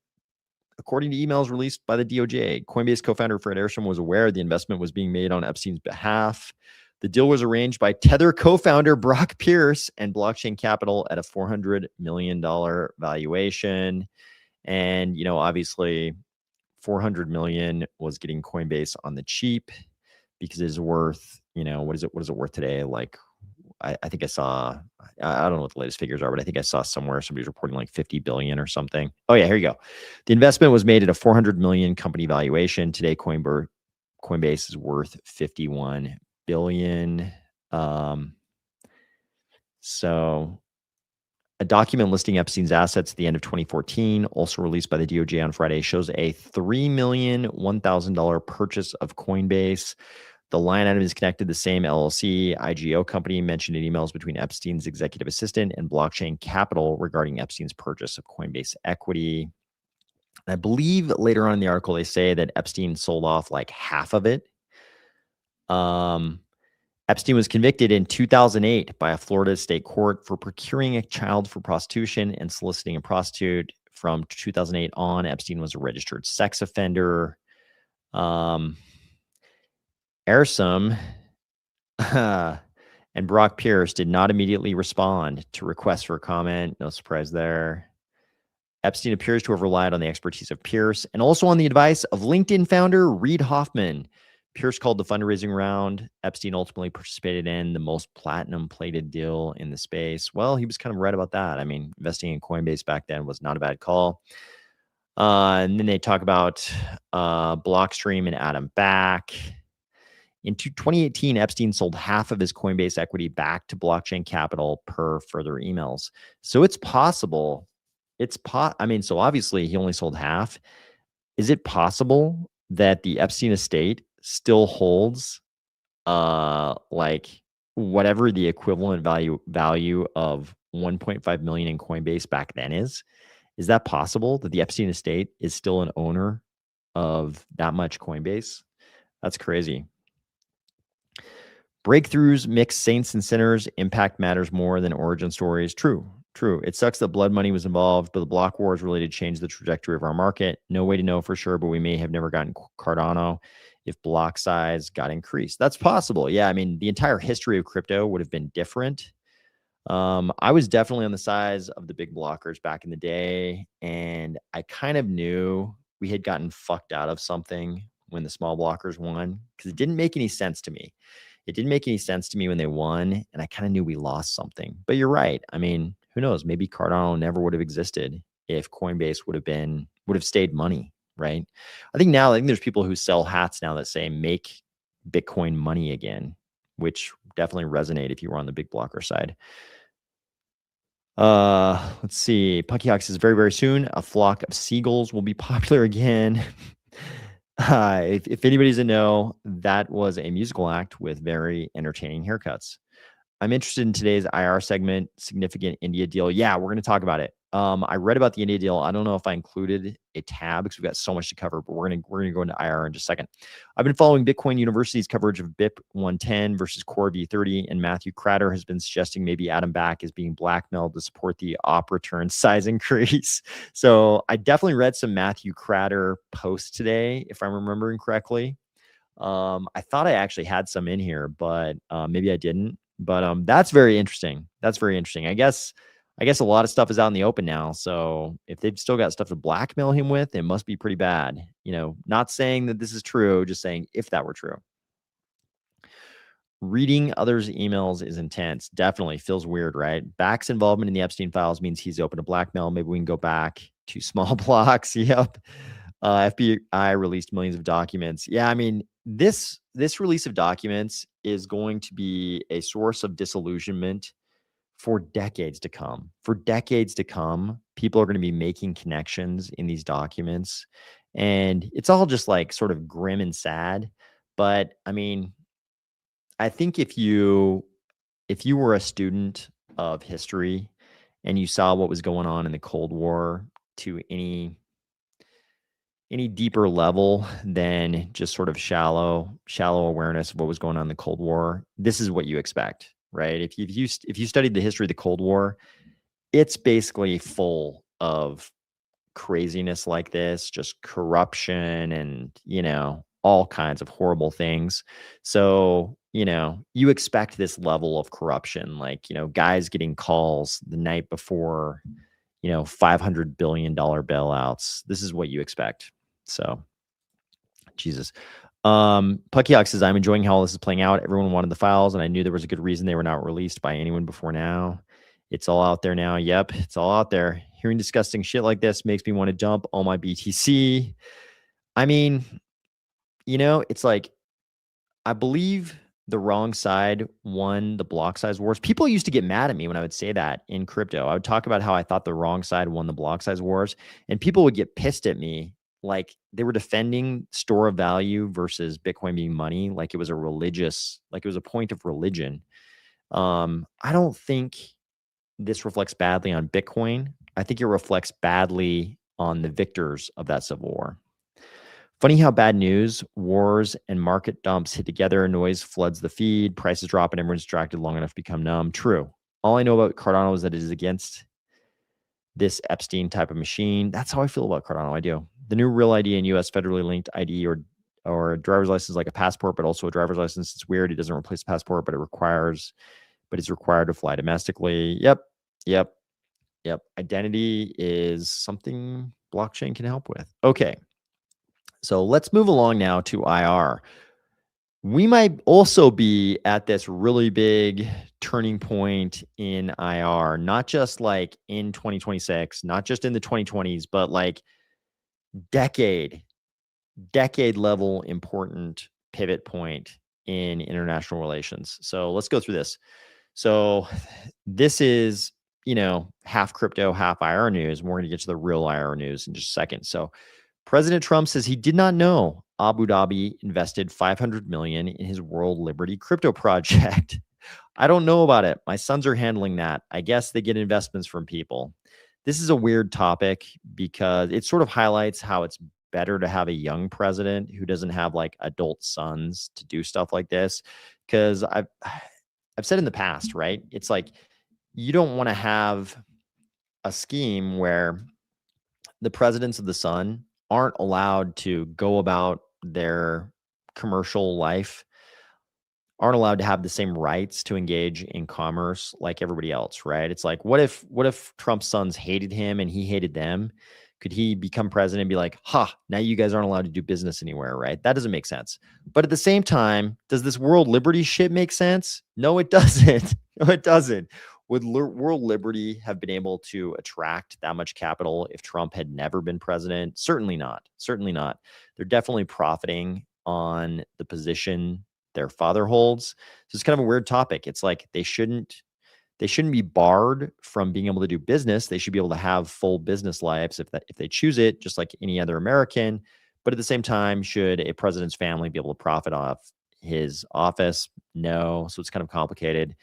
According to emails released by the DOJ, Coinbase co-founder Fred Ehrsam was aware the investment was being made on Epstein's behalf. The deal was arranged by Tether co-founder Brock Pierce and Blockchain Capital at a $400 million valuation. And, obviously $400 million was getting Coinbase on the cheap because it is worth, what is it worth today? Like, I think I don't know what the latest figures are, but I think I saw somewhere somebody's reporting like 50 billion or something. Oh yeah, here you go. The investment was made at a 400 million company valuation. Today, Coinbase is worth 51 billion. So a document listing Epstein's assets at the end of 2014, also released by the DOJ on Friday, shows a $3,001,000 purchase of Coinbase. The line item is connected to the same LLC IGO company mentioned in emails between Epstein's executive assistant and Blockchain Capital regarding Epstein's purchase of Coinbase equity. And I believe later on in the article, they say that Epstein sold off like half of it. Epstein was convicted in 2008 by a Florida state court for procuring a child for prostitution and soliciting a prostitute. From 2008 on, Epstein was a registered sex offender. Ehrsam and Brock Pierce did not immediately respond to requests for comment. No surprise there. Epstein appears to have relied on the expertise of Pierce and also on the advice of LinkedIn founder Reid Hoffman. Pierce called the fundraising round Epstein ultimately participated in the most platinum-plated deal in the space. Well, he was kind of right about that. I mean, investing in Coinbase back then was not a bad call. And then they talk about Blockstream and Adam Back. In 2018, Epstein sold half of his Coinbase equity back to Blockchain Capital per further emails. So it's possible. So obviously he only sold half. Is it possible that the Epstein estate still holds like whatever the equivalent value of 1.5 million in Coinbase back then is? Is that possible that the Epstein estate is still an owner of that much Coinbase? That's crazy. Breakthroughs mix saints and sinners. Impact matters more than origin stories. True. It sucks that blood money was involved, but the block wars really did change the trajectory of our market. No way to know for sure, but we may have never gotten Cardano if block size got increased. That's possible. Yeah, I mean, the entire history of crypto would have been different. I was definitely on the size of the big blockers back in the day, and I kind of knew we had gotten fucked out of something when the small blockers won because it didn't make any sense to me. It didn't make any sense to me when they won, and I kind of knew we lost something. But you're right. I mean, who knows? Maybe Cardano never would have existed if Coinbase would have stayed money, right? I think there's people who sell hats now that say make Bitcoin money again, which definitely resonate if you were on the big blocker side. Let's see. Punky Hawk says very, very soon a flock of seagulls will be popular again. If anybody's in know, that was a musical act with very entertaining haircuts. I'm interested in today's IR segment, significant India deal. Yeah, we're going to talk about it. I read about the India deal. I don't know if I included a tab because we've got so much to cover, but we're going to go into IR in just a second. I've been following Bitcoin University's coverage of BIP 110 versus Core V30, and Matthew Cratter has been suggesting maybe Adam Back is being blackmailed to support the op return size increase. So I definitely read some Matthew Cratter posts today, if I'm remembering correctly. I thought I actually had some in here, but maybe I didn't. But that's very interesting. I guess a lot of stuff is out in the open now. So if they've still got stuff to blackmail him with, it must be pretty bad. Not saying that this is true, just saying if that were true. Reading others' emails is intense. Definitely feels weird, right? Back's involvement in the Epstein files means he's open to blackmail. Maybe we can go back to small blocks. Yep. FBI released millions of documents. Yeah, I mean, this release of documents is going to be a source of disillusionment for decades to come. For decades to come, people are going to be making connections in these documents And it's all just like sort of grim and sad. But I mean, I think if you were a student of history and you saw what was going on in the Cold War to any deeper level than just sort of shallow awareness of what was going on in the Cold War, this is what you expect, right? If you studied the history of the Cold War, it's basically full of craziness like this, just corruption and, all kinds of horrible things. So, you expect this level of corruption, like, guys getting calls the night before, $500 billion bailouts. This is what you expect. So, Jesus. Puckyhawk says, I'm enjoying how all this is playing out. Everyone wanted the files, and I knew there was a good reason they were not released by anyone before now. It's all out there now. Yep, it's all out there. Hearing disgusting shit like this makes me want to dump all my BTC. I mean, it's like, I believe the wrong side won the block size wars. People used to get mad at me when I would say that in crypto. I would talk about how I thought the wrong side won the block size wars, and people would get pissed at me. Like they were defending store of value versus Bitcoin being money, like it was like it was a point of religion. I don't think this reflects badly on Bitcoin. I think it reflects badly on the victors of that civil war. Funny how bad news, wars, and market dumps hit together. Noise floods the feed, prices drop, and everyone's distracted long enough to become numb. True. All I know about Cardano is that it is against this Epstein type of machine. That's how I feel about Cardano. I do. The new Real ID and US federally linked ID or a driver's license like a passport, but also a driver's license. It's weird. It doesn't replace a passport, but it's required to fly domestically. Yep. Identity is something blockchain can help with. Okay. So let's move along now to IR. We might also be at this really big turning point in IR, not just like in 2026, not just in the 2020s, but like decade level important pivot point in international relations. So let's go through this. So this is, half crypto, half IR news. We're going to get to the real IR news in just a second. So President Trump says he did not know Abu Dhabi invested $500 million in his World Liberty crypto project. I don't know about it. My sons are handling that. I guess they get investments from people. This is a weird topic because it sort of highlights how it's better to have a young president who doesn't have like adult sons to do stuff like this. Because I've said in the past, right? It's like you don't want to have a scheme where the presidents of the sun aren't allowed to go about their commercial life, aren't allowed to have the same rights to engage in commerce like everybody else, right? It's like, what if Trump's sons hated him and he hated them? Could he become president and be like, now you guys aren't allowed to do business anywhere, right? That doesn't make sense. But at the same time, does this world liberty shit make sense? No, it doesn't. No, it doesn't. Would world liberty have been able to attract that much capital if Trump had never been president? Certainly not. Certainly not. They're definitely profiting on the position their father holds. So it's kind of a weird topic. It's like they shouldn't be barred from being able to do business. They should be able to have full business lives if they choose it, just like any other American. But at the same time, should a president's family be able to profit off his office? No. So it's kind of complicated.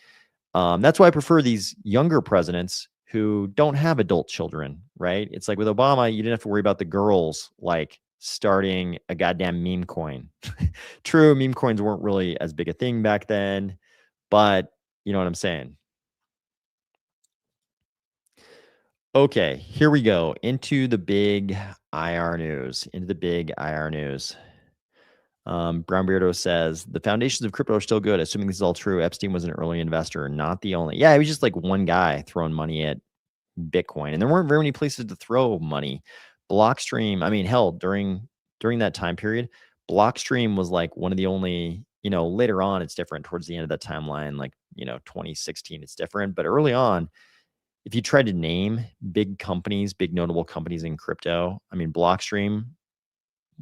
That's why I prefer these younger presidents who don't have adult children, right? It's like with Obama, you didn't have to worry about the girls like starting a goddamn meme coin. True, meme coins weren't really as big a thing back then, but you know what I'm saying. Okay, here we go into the big IR news. Brown Beardo says the foundations of crypto are still good, assuming this is all true. Epstein was an early investor, not the only. Yeah, he was just like one guy throwing money at Bitcoin, and there weren't very many places to throw money. Blockstream, I mean, hell, during that time period, Blockstream was like one of the only. Later on, it's different. Towards the end of that timeline, like 2016, it's different. But early on, if you tried to name big companies, big notable companies in crypto, I mean, Blockstream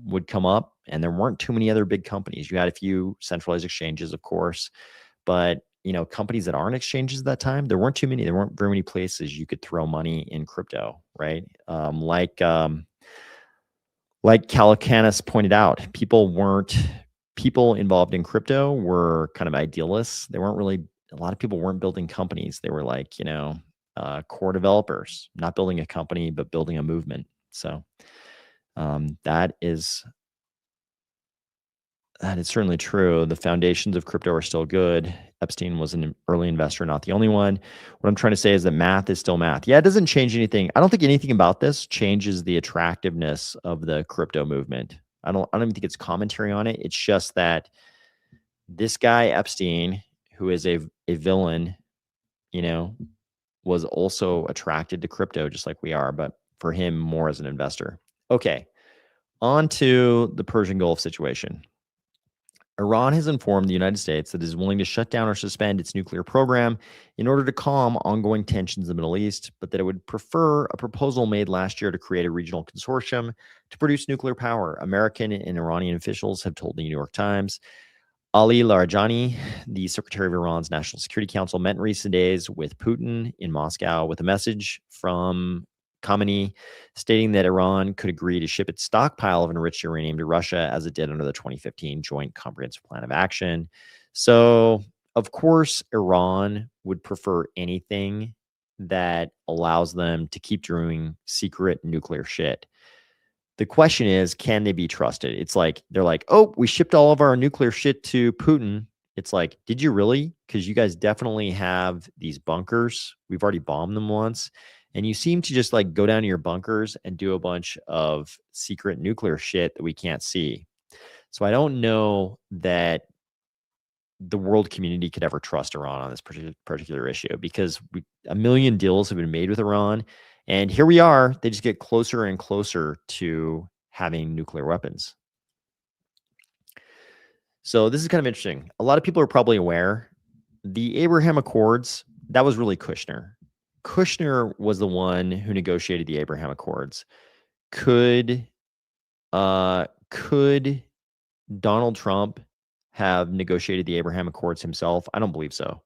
would come up, and there weren't too many other big companies. You had a few centralized exchanges, of course, but companies that aren't exchanges at that time, there weren't too many. There weren't very many places you could throw money in crypto, right? Like Calacanis pointed out, people involved in crypto were kind of idealists. They weren't really, a lot of people weren't building companies. They were like, core developers, not building a company, but building a movement. So that is certainly true. The foundations of crypto are still good. Epstein was an early investor, not the only one. What I'm trying to say is that math is still math. Yeah, it doesn't change anything. I don't think anything about this changes the attractiveness of the crypto movement. I don't even think it's commentary on it. It's just that this guy Epstein, who is a villain, was also attracted to crypto just like we are, but for him more as an investor. Okay, on to the Persian Gulf situation. Iran has informed the United States that it is willing to shut down or suspend its nuclear program in order to calm ongoing tensions in the Middle East, but that it would prefer a proposal made last year to create a regional consortium to produce nuclear power. American and Iranian officials have told the New York Times. Ali Larijani, the secretary of Iran's National Security Council, met in recent days with Putin in Moscow with a message from Khamenei stating that Iran could agree to ship its stockpile of enriched uranium to Russia as it did under the 2015 Joint Comprehensive Plan of Action. So, of course, Iran would prefer anything that allows them to keep doing secret nuclear shit. The question is, can they be trusted? It's like, they're like, oh, we shipped all of our nuclear shit to Putin. It's like, did you really? Because you guys definitely have these bunkers. We've already bombed them once. And you seem to just like go down to your bunkers and do a bunch of secret nuclear shit that we can't see. So I don't know that the world community could ever trust Iran on this particular issue, because a million deals have been made with Iran. And here we are, they just get closer and closer to having nuclear weapons. So this is kind of interesting. A lot of people are probably aware the Abraham Accords, that was really Kushner. Kushner was the one who negotiated the Abraham Accords. Could Donald Trump have negotiated the Abraham Accords himself? I don't believe so.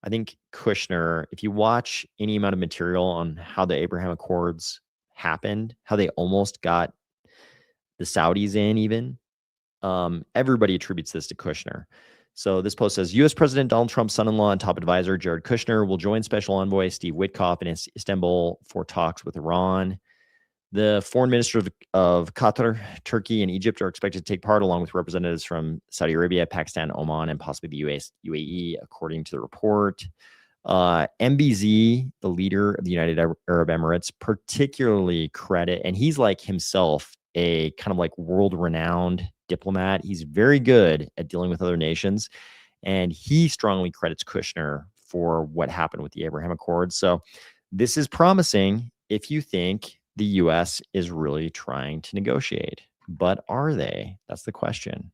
I think Kushner, if you watch any amount of material on how the Abraham Accords happened, how they almost got the Saudis in even, everybody attributes this to Kushner. So this post says, U.S. President Donald Trump's son-in-law and top advisor, Jared Kushner, will join Special Envoy Steve Witkoff in Istanbul for talks with Iran. The foreign ministers of Qatar, Turkey, and Egypt are expected to take part, along with representatives from Saudi Arabia, Pakistan, Oman, and possibly the UAE, according to the report. MBZ, the leader of the United Arab Emirates, particularly credit, and he's like himself a kind of like world-renowned diplomat. He's very good at dealing with other nations, and he strongly credits Kushner for what happened with the Abraham Accords. So this is promising if you think the U.S. is really trying to negotiate. But are they? That's the question.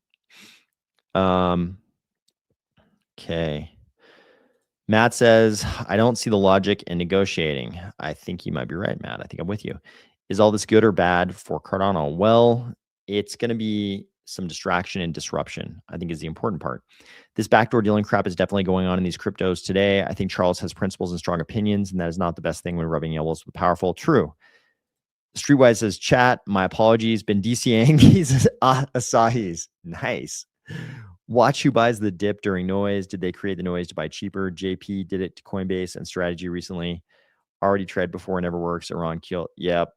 Okay. Matt says, I don't see the logic in negotiating. I think you might be right, Matt. I think I'm with you. Is all this good or bad for Cardano? Well, it's going to be some distraction and disruption, I think, is the important part. This backdoor dealing crap is definitely going on in these cryptos today. I think Charles has principles and strong opinions, and that is not the best thing when rubbing elbows with powerful. True. Streetwise says, chat, my apologies. Been DCing these Asahis. Nice. Watch who buys the dip during noise. Did they create the noise to buy cheaper? JP did it to Coinbase and Strategy recently. Already tried before, never works. Iran kill. Yep.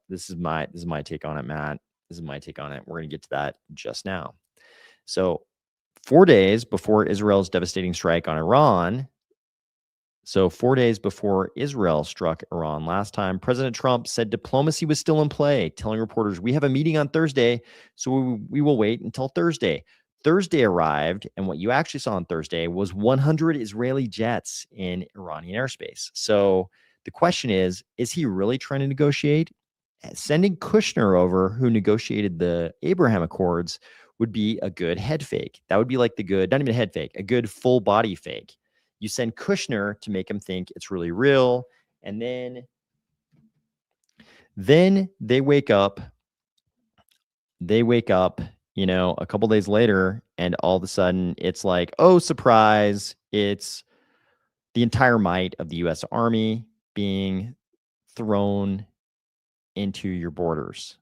This is my take on it, Matt. This is my take on it. We're going to get to that just now. So 4 days before Israel's devastating strike on Iran, so 4 days before Israel struck Iran last time, President Trump said diplomacy was still in play, telling reporters, we have a meeting on Thursday, so we will wait until Thursday. Thursday arrived, and what you actually saw on Thursday was 100 Israeli jets in Iranian airspace. So the question is he really trying to negotiate? Sending Kushner over, who negotiated the Abraham Accords, would be a good head fake. That would be like the good, not even a head fake, a good full body fake. You send Kushner to make him think it's really real, and then they wake up, a couple days later, and all of a sudden it's like, oh, surprise, it's the entire might of the U.S. Army being thrown into your borders.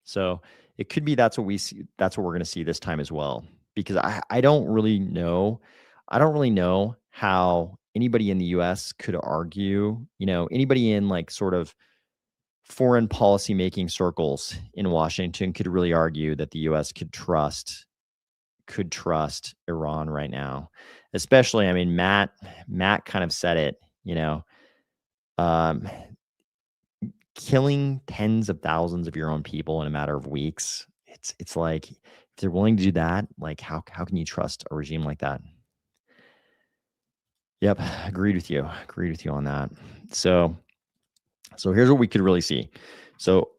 So it could be that's what we see. That's what we're going to see this time as well. Because I don't really know. I don't really know how anybody in the U.S. could argue. Anybody in like sort of foreign policy making circles in Washington could really argue that the U.S. could trust Iran right now. Especially, I mean, Matt kind of said it. Um, Killing tens of thousands of your own people in a matter of weeks. It's like if they're willing to do that, like how can you trust a regime like that? Yep, agreed with you. Agreed with you on that. So here's what we could really see. So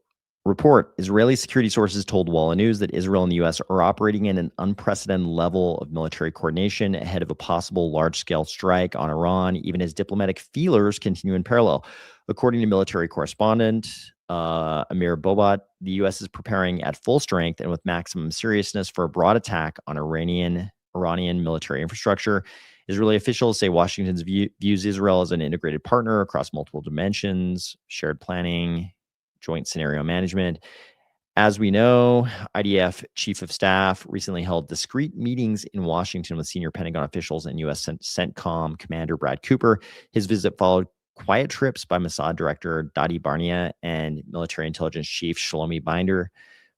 report, Israeli security sources told Walla News that Israel and the U.S. are operating in an unprecedented level of military coordination ahead of a possible large-scale strike on Iran, even as diplomatic feelers continue in parallel. According to military correspondent Amir Bobat, the U.S. is preparing at full strength and with maximum seriousness for a broad attack on Iranian military infrastructure. Israeli officials say Washington views Israel as an integrated partner across multiple dimensions, shared planning, joint scenario management. As we know, IDF Chief of Staff recently held discrete meetings in Washington with senior Pentagon officials and U.S. CENTCOM Commander Brad Cooper. His visit followed quiet trips by Mossad Director Dadi Barnea and Military Intelligence Chief Shlomi Binder,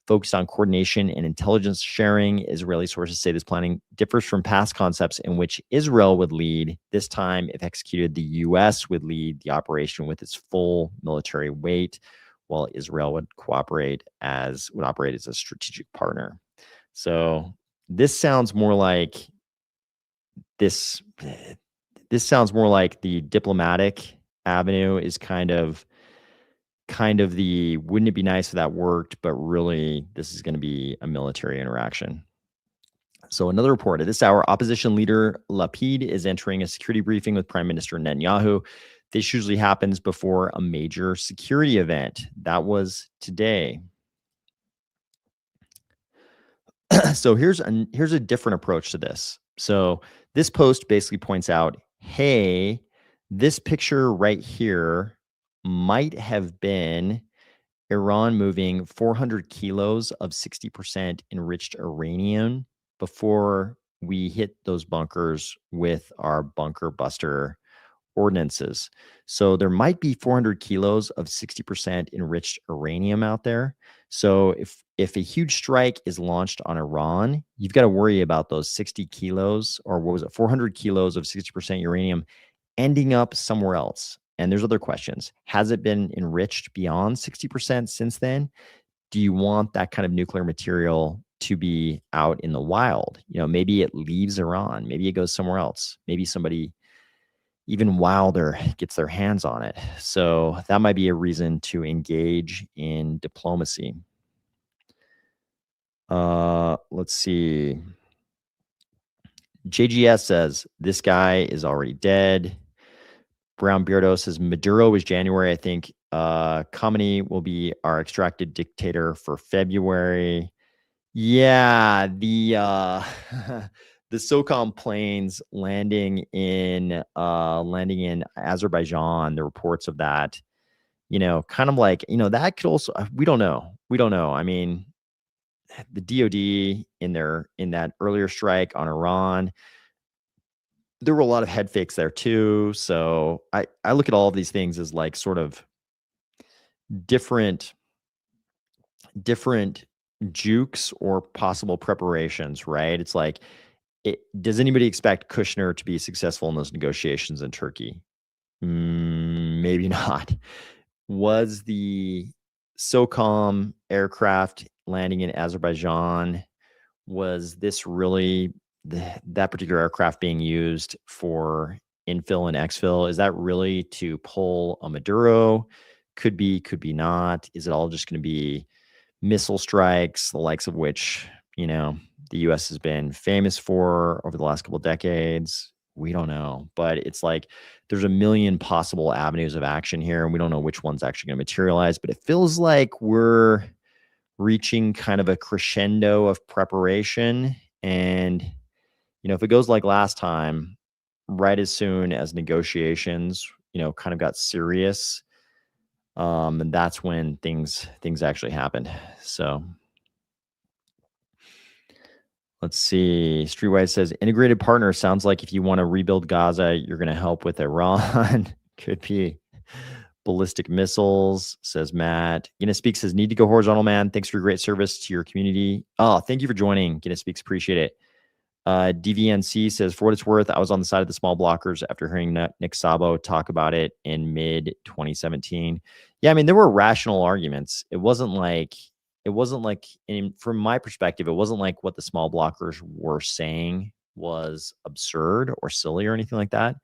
focused on coordination and intelligence sharing. Israeli sources say this planning differs from past concepts in which Israel would lead. This time, if executed, the U.S. would lead the operation with its full military weight, while Israel would operate as a strategic partner. So this sounds more like this. This sounds more like the diplomatic avenue is kind of the wouldn't it be nice if that worked, but really this is going to be a military interaction. So another report at this hour, opposition leader Lapid is entering a security briefing with Prime Minister Netanyahu. This usually happens before a major security event. That was today. So here's a different approach to this. So this post basically points out, hey, this picture right here might have been Iran moving 400 kilos of 60% enriched uranium before we hit those bunkers with our bunker buster ordinances. So there might be 400 kilos of 60% enriched uranium out there. So if a huge strike is launched on Iran, you've got to worry about those 60 kilos, or what was it, 400 kilos of 60% uranium ending up somewhere else. And there's other questions. Has it been enriched beyond 60% since then? Do you want that kind of nuclear material to be out in the wild? Maybe it leaves Iran. Maybe it goes somewhere else. Maybe somebody even wilder gets their hands on it. So that might be a reason to engage in diplomacy. Let's see. JGS says this guy is already dead. Brown Beardo says Maduro was January. I think Khamenei will be our extracted dictator for February. Yeah, the the SOCOM planes landing in Azerbaijan, the reports of that, kind of like, that could also, we don't know. I mean, the DoD in that earlier strike on Iran, there were a lot of head fakes there too. So I look at all of these things as like sort of different jukes or possible preparations, right? It's like, does anybody expect Kushner to be successful in those negotiations in Turkey? Maybe not. Was the SOCOM aircraft landing in Azerbaijan, was this really that particular aircraft being used for infill and exfil? Is that really to pull a Maduro? Could be, could be not. Is it all just going to be missile strikes, the likes of which, the U.S. has been famous for over the last couple of decades? We don't know. But it's like there's a million possible avenues of action here, and we don't know which one's actually going to materialize. But it feels like we're reaching kind of a crescendo of preparation. And, if it goes like last time, right as soon as negotiations, kind of got serious, And that's when things actually happened. So let's see. Streetwise says integrated partner sounds like if you want to rebuild Gaza, you're going to help with Iran. Could be ballistic missiles, says Matt. Guinness Speaks says need to go horizontal, man. Thanks for your great service to your community. Oh, thank you for joining. Guinness Speaks, appreciate it. DVNC says, for what it's worth, I was on the side of the small blockers after hearing Nick Szabo talk about it in mid 2017. Yeah, I mean, there were rational arguments. It wasn't like, from my perspective, it wasn't like what the small blockers were saying was absurd or silly or anything like that.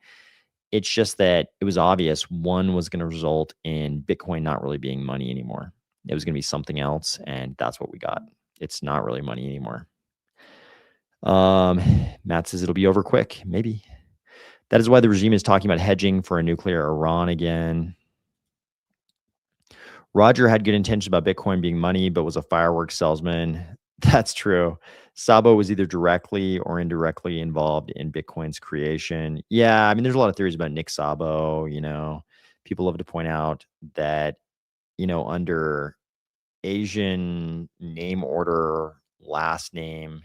It's just that it was obvious one was going to result in Bitcoin not really being money anymore. It was going to be something else, and that's what we got. It's not really money anymore. Matt says it'll be over quick. Maybe. That is why the regime is talking about hedging for a nuclear Iran again. Roger had good intentions about Bitcoin being money, but was a fireworks salesman. That's true. Szabo was either directly or indirectly involved in Bitcoin's creation. Yeah, I mean, there's a lot of theories about Nick Szabo. People love to point out that, under Asian name order, last name,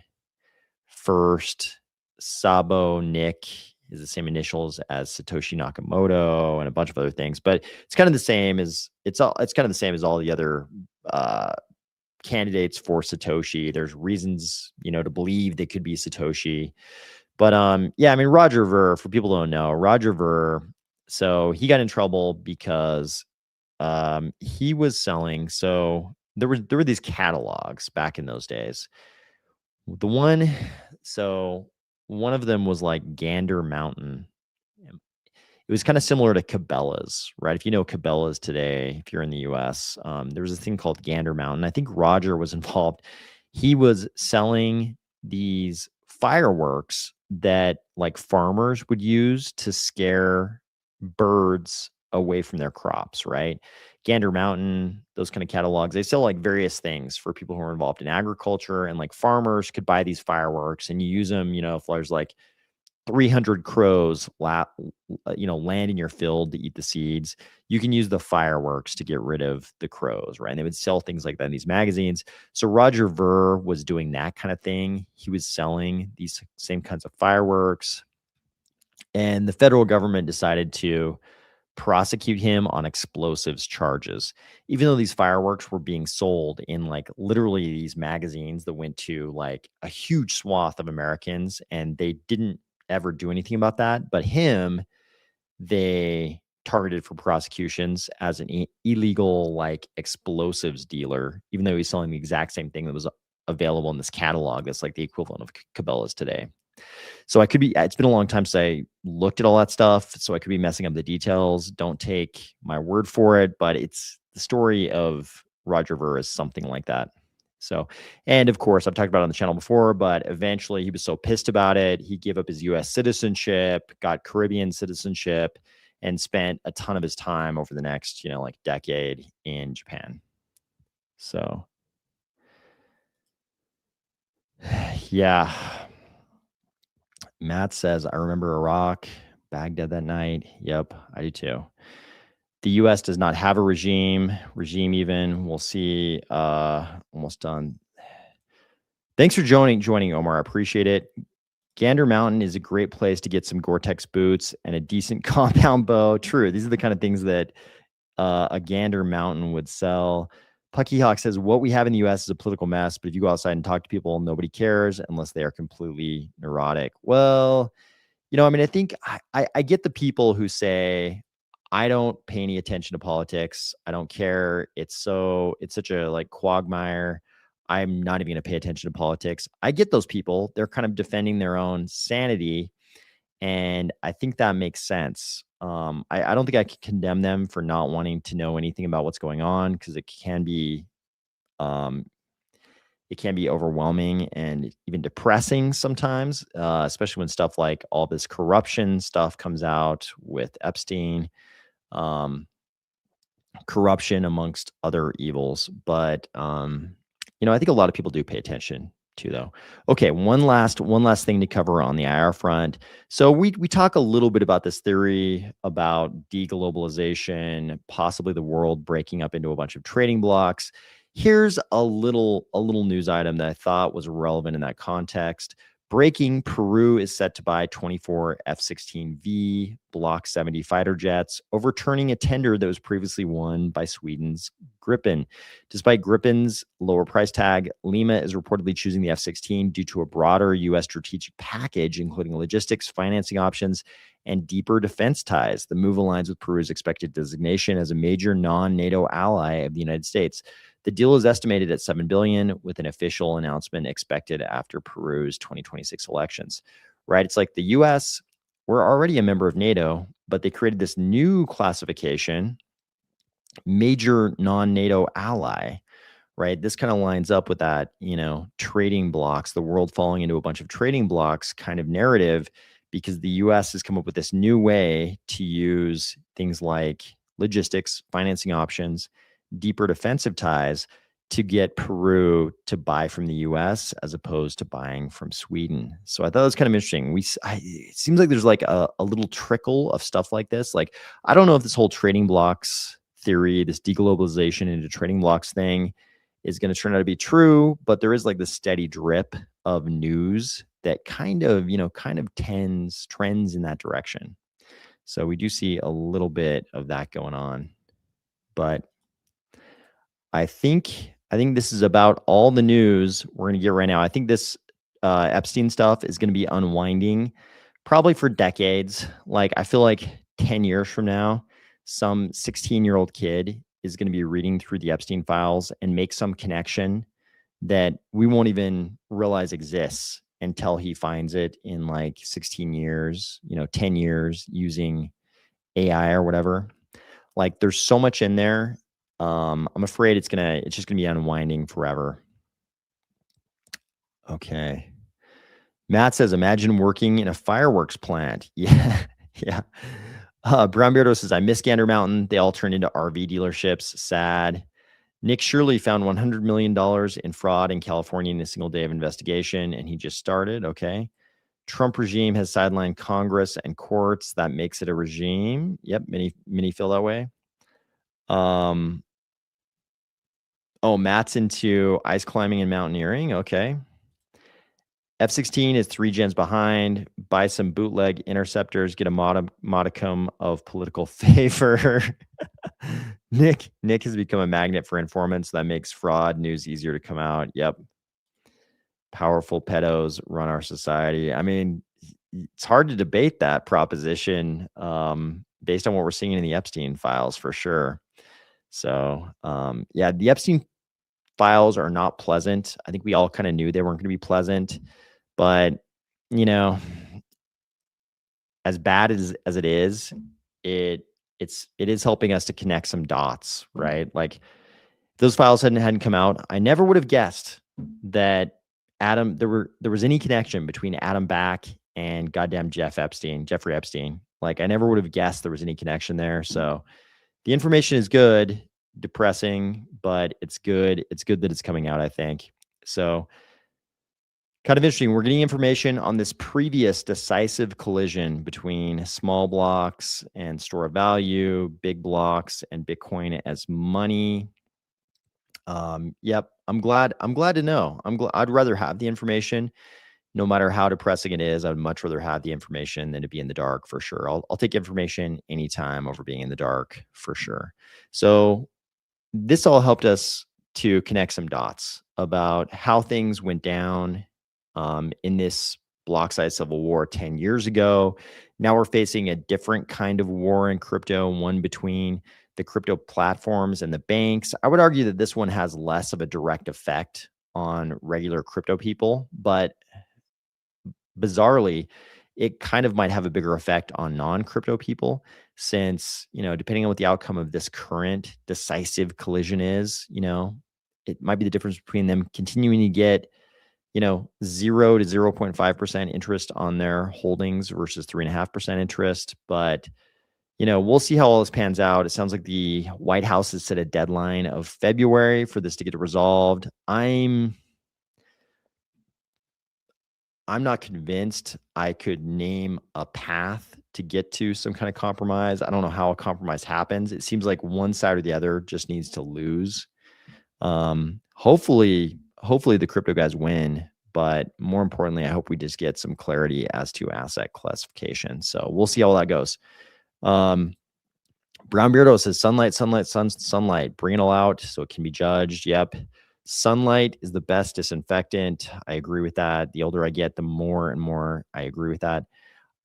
first, Szabo Nick is the same initials as Satoshi Nakamoto and a bunch of other things, but it's kind of the same as all the other candidates for Satoshi. There's reasons, to believe they could be Satoshi. But yeah, I mean, Roger Ver, for people who don't know, Roger Ver, so he got in trouble because he was selling. So there were these catalogs back in those days. One of them was like Gander Mountain. It was kind of similar to Cabela's, right? If you know Cabela's today, if you're in the US, there was a thing called Gander Mountain. I think Roger was involved. He was selling these fireworks that like farmers would use to scare birds away from their crops, right? Gander Mountain, those kind of catalogs, they sell like various things for people who are involved in agriculture, and like farmers could buy these fireworks and you use them, if there's like 300 crows land in your field to eat the seeds, you can use the fireworks to get rid of the crows, right? And they would sell things like that in these magazines. So Roger Ver was doing that kind of thing. He was selling these same kinds of fireworks, and the federal government decided to prosecute him on explosives charges, even though these fireworks were being sold in like literally these magazines that went to like a huge swath of Americans, and they didn't ever do anything about that. But him, they targeted for prosecutions as an illegal like explosives dealer, even though he's selling the exact same thing that was available in this catalog that's like the equivalent of Cabela's today. So it's been a long time since I looked at all that stuff, so I could be messing up the details. Don't take my word for it, but it's the story of Roger Ver is something like that. So, and of course, I've talked about it on the channel before, but eventually he was so pissed about it, he gave up his US citizenship, got Caribbean citizenship, and spent a ton of his time over the next, like decade in Japan. So, yeah. Matt says, I remember Iraq, Baghdad that night. Yep, I do too. The U.S. does not have a regime even. We'll see. Almost done. Thanks for joining, Omar. I appreciate it. Gander Mountain is a great place to get some Gore-Tex boots and a decent compound bow. True. These are the kind of things that a Gander Mountain would sell. Pucky Hawk says, what we have in the U.S. is a political mess, but if you go outside and talk to people, nobody cares unless they are completely neurotic. Well, I mean, I think I get the people who say, I don't pay any attention to politics. I don't care. It's such a like quagmire. I'm not even going to pay attention to politics. I get those people. They're kind of defending their own sanity. And I think that makes sense. I don't think I can condemn them for not wanting to know anything about what's going on, because it can be overwhelming and even depressing sometimes, especially when stuff like all this corruption stuff comes out with Epstein, corruption amongst other evils. But, I think a lot of people do pay attention Two though. Okay, one last thing to cover on the IR front. So we talk a little bit about this theory about deglobalization, possibly the world breaking up into a bunch of trading blocks. Here's a little news item that I thought was relevant in that context. Breaking: Peru is set to buy 24 F-16V Block 70 fighter jets, overturning a tender that was previously won by Sweden's Gripen. Despite Gripen's lower price tag, Lima is reportedly choosing the F-16 due to a broader U.S. strategic package, including logistics, financing options, and deeper defense ties. The move aligns with Peru's expected designation as a major non-NATO ally of the United States. The deal is estimated at $7 billion, with an official announcement expected after Peru's 2026 elections. Right? It's like the U.S., we're already a member of NATO, but they created this new classification, major non-NATO ally. Right? This kind of lines up with that, trading blocks, the world falling into a bunch of trading blocks kind of narrative, because the US has come up with this new way to use things like logistics, financing options, deeper defensive ties to get Peru to buy from the US as opposed to buying from Sweden. So I thought it was kind of interesting. It seems like there's like a little trickle of stuff like this. Like, I don't know if this whole trading blocks theory, this deglobalization into trading blocks thing, is going to turn out to be true, but there is like the steady drip of news that kind of trends in that direction. So we do see a little bit of that going on. But I think this is about all the news we're going to get right now. I think this Epstein stuff is going to be unwinding probably for decades. Like, I feel like 10 years from now, some 16-year-old kid is going to be reading through the Epstein files and make some connection that we won't even realize exists until he finds it in like 16 years, 10 years using AI or whatever. Like, there's so much in there. I'm afraid it's just gonna be unwinding forever. Okay. Matt says, imagine working in a fireworks plant. Yeah. Yeah. Brown Beardo says, I miss Gander Mountain. They all turned into RV dealerships. Sad. Nick Shirley found $100 million in fraud in California in a single day of investigation, and he just started. Okay. Trump regime has sidelined Congress and courts. That makes it a regime. Yep. Many feel that way. Oh, Matt's into ice climbing and mountaineering. Okay. F-16 is 3 gens behind. Buy some bootleg interceptors. Get a modicum of political favor. Nick has become a magnet for informants. That makes fraud news easier to come out. Yep. Powerful pedos run our society. I mean, it's hard to debate that proposition based on what we're seeing in the Epstein files for sure. So, yeah, the Epstein files are not pleasant. I think we all kind of knew they weren't going to be pleasant, but as bad as it is, it is helping us to connect some dots, right? Like, if those files hadn't come out, I never would have guessed that there was any connection between Adam Back and goddamn Jeffrey Epstein. Like, I never would have guessed there was any connection there. So the information is good, depressing, but it's good. It's good that it's coming out, I think. So kind of interesting. We're getting information on this previous decisive collision between small blocks and store of value, big blocks and Bitcoin as money. Yep. I'm glad to know. I'd rather have the information, no matter how depressing it is. I'd much rather have the information than to be in the dark, for sure. I'll take information anytime over being in the dark, for sure. So this all helped us to connect some dots about how things went down in this block size civil war 10 years ago. Now we're facing a different kind of war in crypto, one between the crypto platforms and the banks. I would argue that this one has less of a direct effect on regular crypto people, but bizarrely, it kind of might have a bigger effect on non-crypto people, since, depending on what the outcome of this current decisive collision is, it might be the difference between them continuing to get 0 to 0.5% interest on their holdings versus 3.5% interest. But, we'll see how all this pans out. It sounds like the White House has set a deadline of February for this to get resolved. I'm I'm not convinced I could name a path to get to some kind of compromise. I don't know how a compromise happens. It seems like one side or the other just needs to lose. Hopefully the crypto guys win, but more importantly, I hope we just get some clarity as to asset classification. So we'll see how that goes. Brown Beardo says sunlight, bring it all out so it can be judged. Yep. Sunlight is the best disinfectant. I agree with that. The older I get, the more and more I agree with that.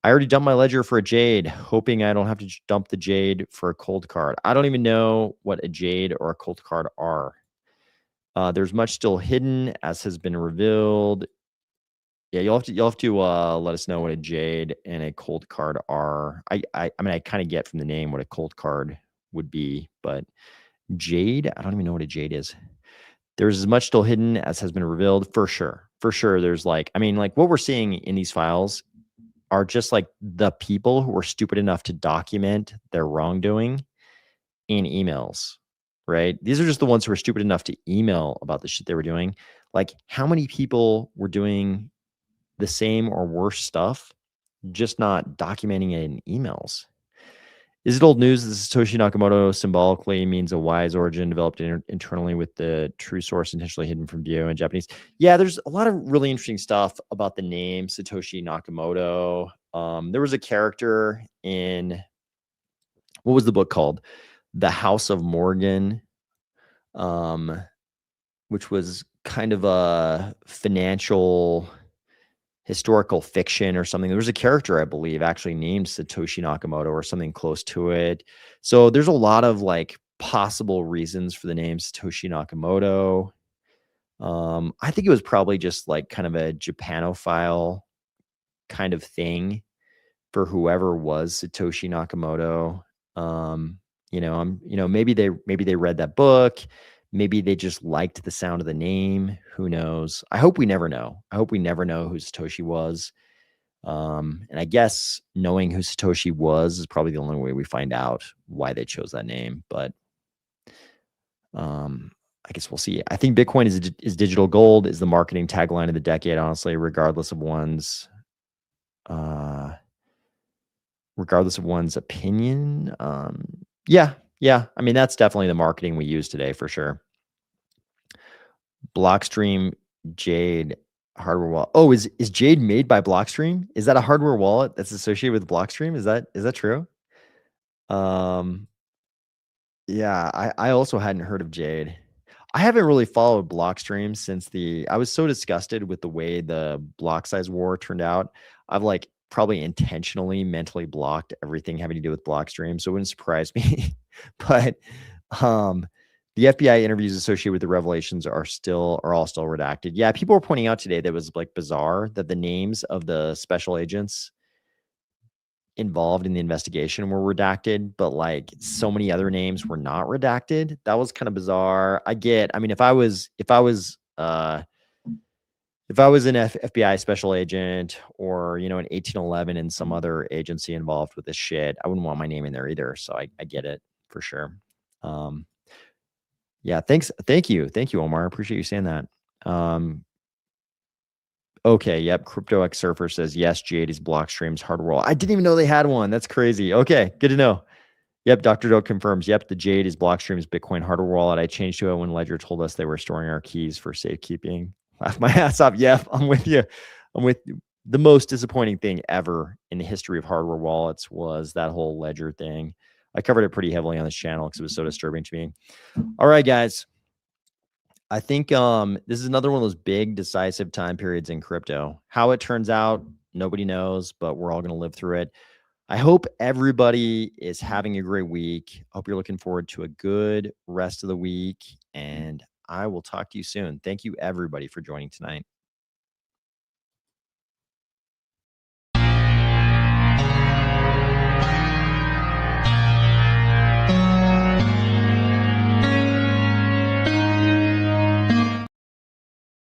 I already dumped my ledger for a Jade, hoping I don't have to dump the Jade for a cold card. I don't even know what a Jade or a cold card are. There's much still hidden, as has been revealed. Yeah, you'll have to let us know what a Jade and a cold card are. I mean, I kind of get from the name what a cold card would be, but Jade, I don't even know what a Jade is. There's as much still hidden as has been revealed, for sure. For sure, there's like, I mean, like what we're seeing in these files are just like the people who were stupid enough to document their wrongdoing in emails, right? These are just the ones who were stupid enough to email about the shit they were doing. Like, how many people were doing the same or worse stuff, just not documenting it in emails? Is it old news that Satoshi Nakamoto symbolically means a wise origin developed internally with the true source intentionally hidden from view in Japanese? Yeah, there's a lot of really interesting stuff about the name Satoshi Nakamoto. There was a character in, what was the book called? The House of Morgan, which was kind of a financial historical fiction or something. There was a character, I believe, actually named Satoshi Nakamoto or something close to it. So there's a lot of like possible reasons for the name Satoshi Nakamoto. I think it was probably just like kind of a Japanophile kind of thing for whoever was Satoshi Nakamoto. Maybe they read that book. Maybe they just liked the sound of the name. Who knows? I hope we never know. I hope we never know who Satoshi was. And I guess knowing who Satoshi was is probably the only way we find out why they chose that name. But I guess we'll see. I think Bitcoin is digital gold is the marketing tagline of the decade, honestly, regardless of one's opinion. Yeah. I mean, that's definitely the marketing we use today for sure. Blockstream Jade hardware wallet. Oh, is Jade made by Blockstream? Is that a hardware wallet that's associated with Blockstream? Is that true? Yeah, I also hadn't heard of Jade. I haven't really followed Blockstream since I was so disgusted with the way the block size war turned out. I've like probably intentionally mentally blocked everything having to do with Blockstream, so it wouldn't surprise me. But the FBI interviews associated with the revelations are all still redacted. Yeah, people were pointing out today that it was like bizarre that the names of the special agents involved in the investigation were redacted, but like so many other names were not redacted. That was kind of bizarre. I mean, if I was an FBI special agent or, an 1811 and some other agency involved with this shit, I wouldn't want my name in there either. So I get it for sure. Yeah, thanks. Thank you, Omar. I appreciate you saying that. Okay, yep. Crypto X Surfer says yes. Jade is Blockstream's hardware wallet. I didn't even know they had one. That's crazy. Okay, good to know. Yep, Dr. Doe confirms. Yep, the Jade is Blockstream's Bitcoin hardware wallet. I changed to it when Ledger told us they were storing our keys for safekeeping. Laugh my ass off. Yep, I'm with you. The most disappointing thing ever in the history of hardware wallets was that whole Ledger thing. I covered it pretty heavily on this channel because it was so disturbing to me. All right, guys. I think this is another one of those big decisive time periods in crypto. How it turns out, nobody knows, but we're all going to live through it. I hope everybody is having a great week. I hope you're looking forward to a good rest of the week, and I will talk to you soon. Thank you, everybody, for joining tonight.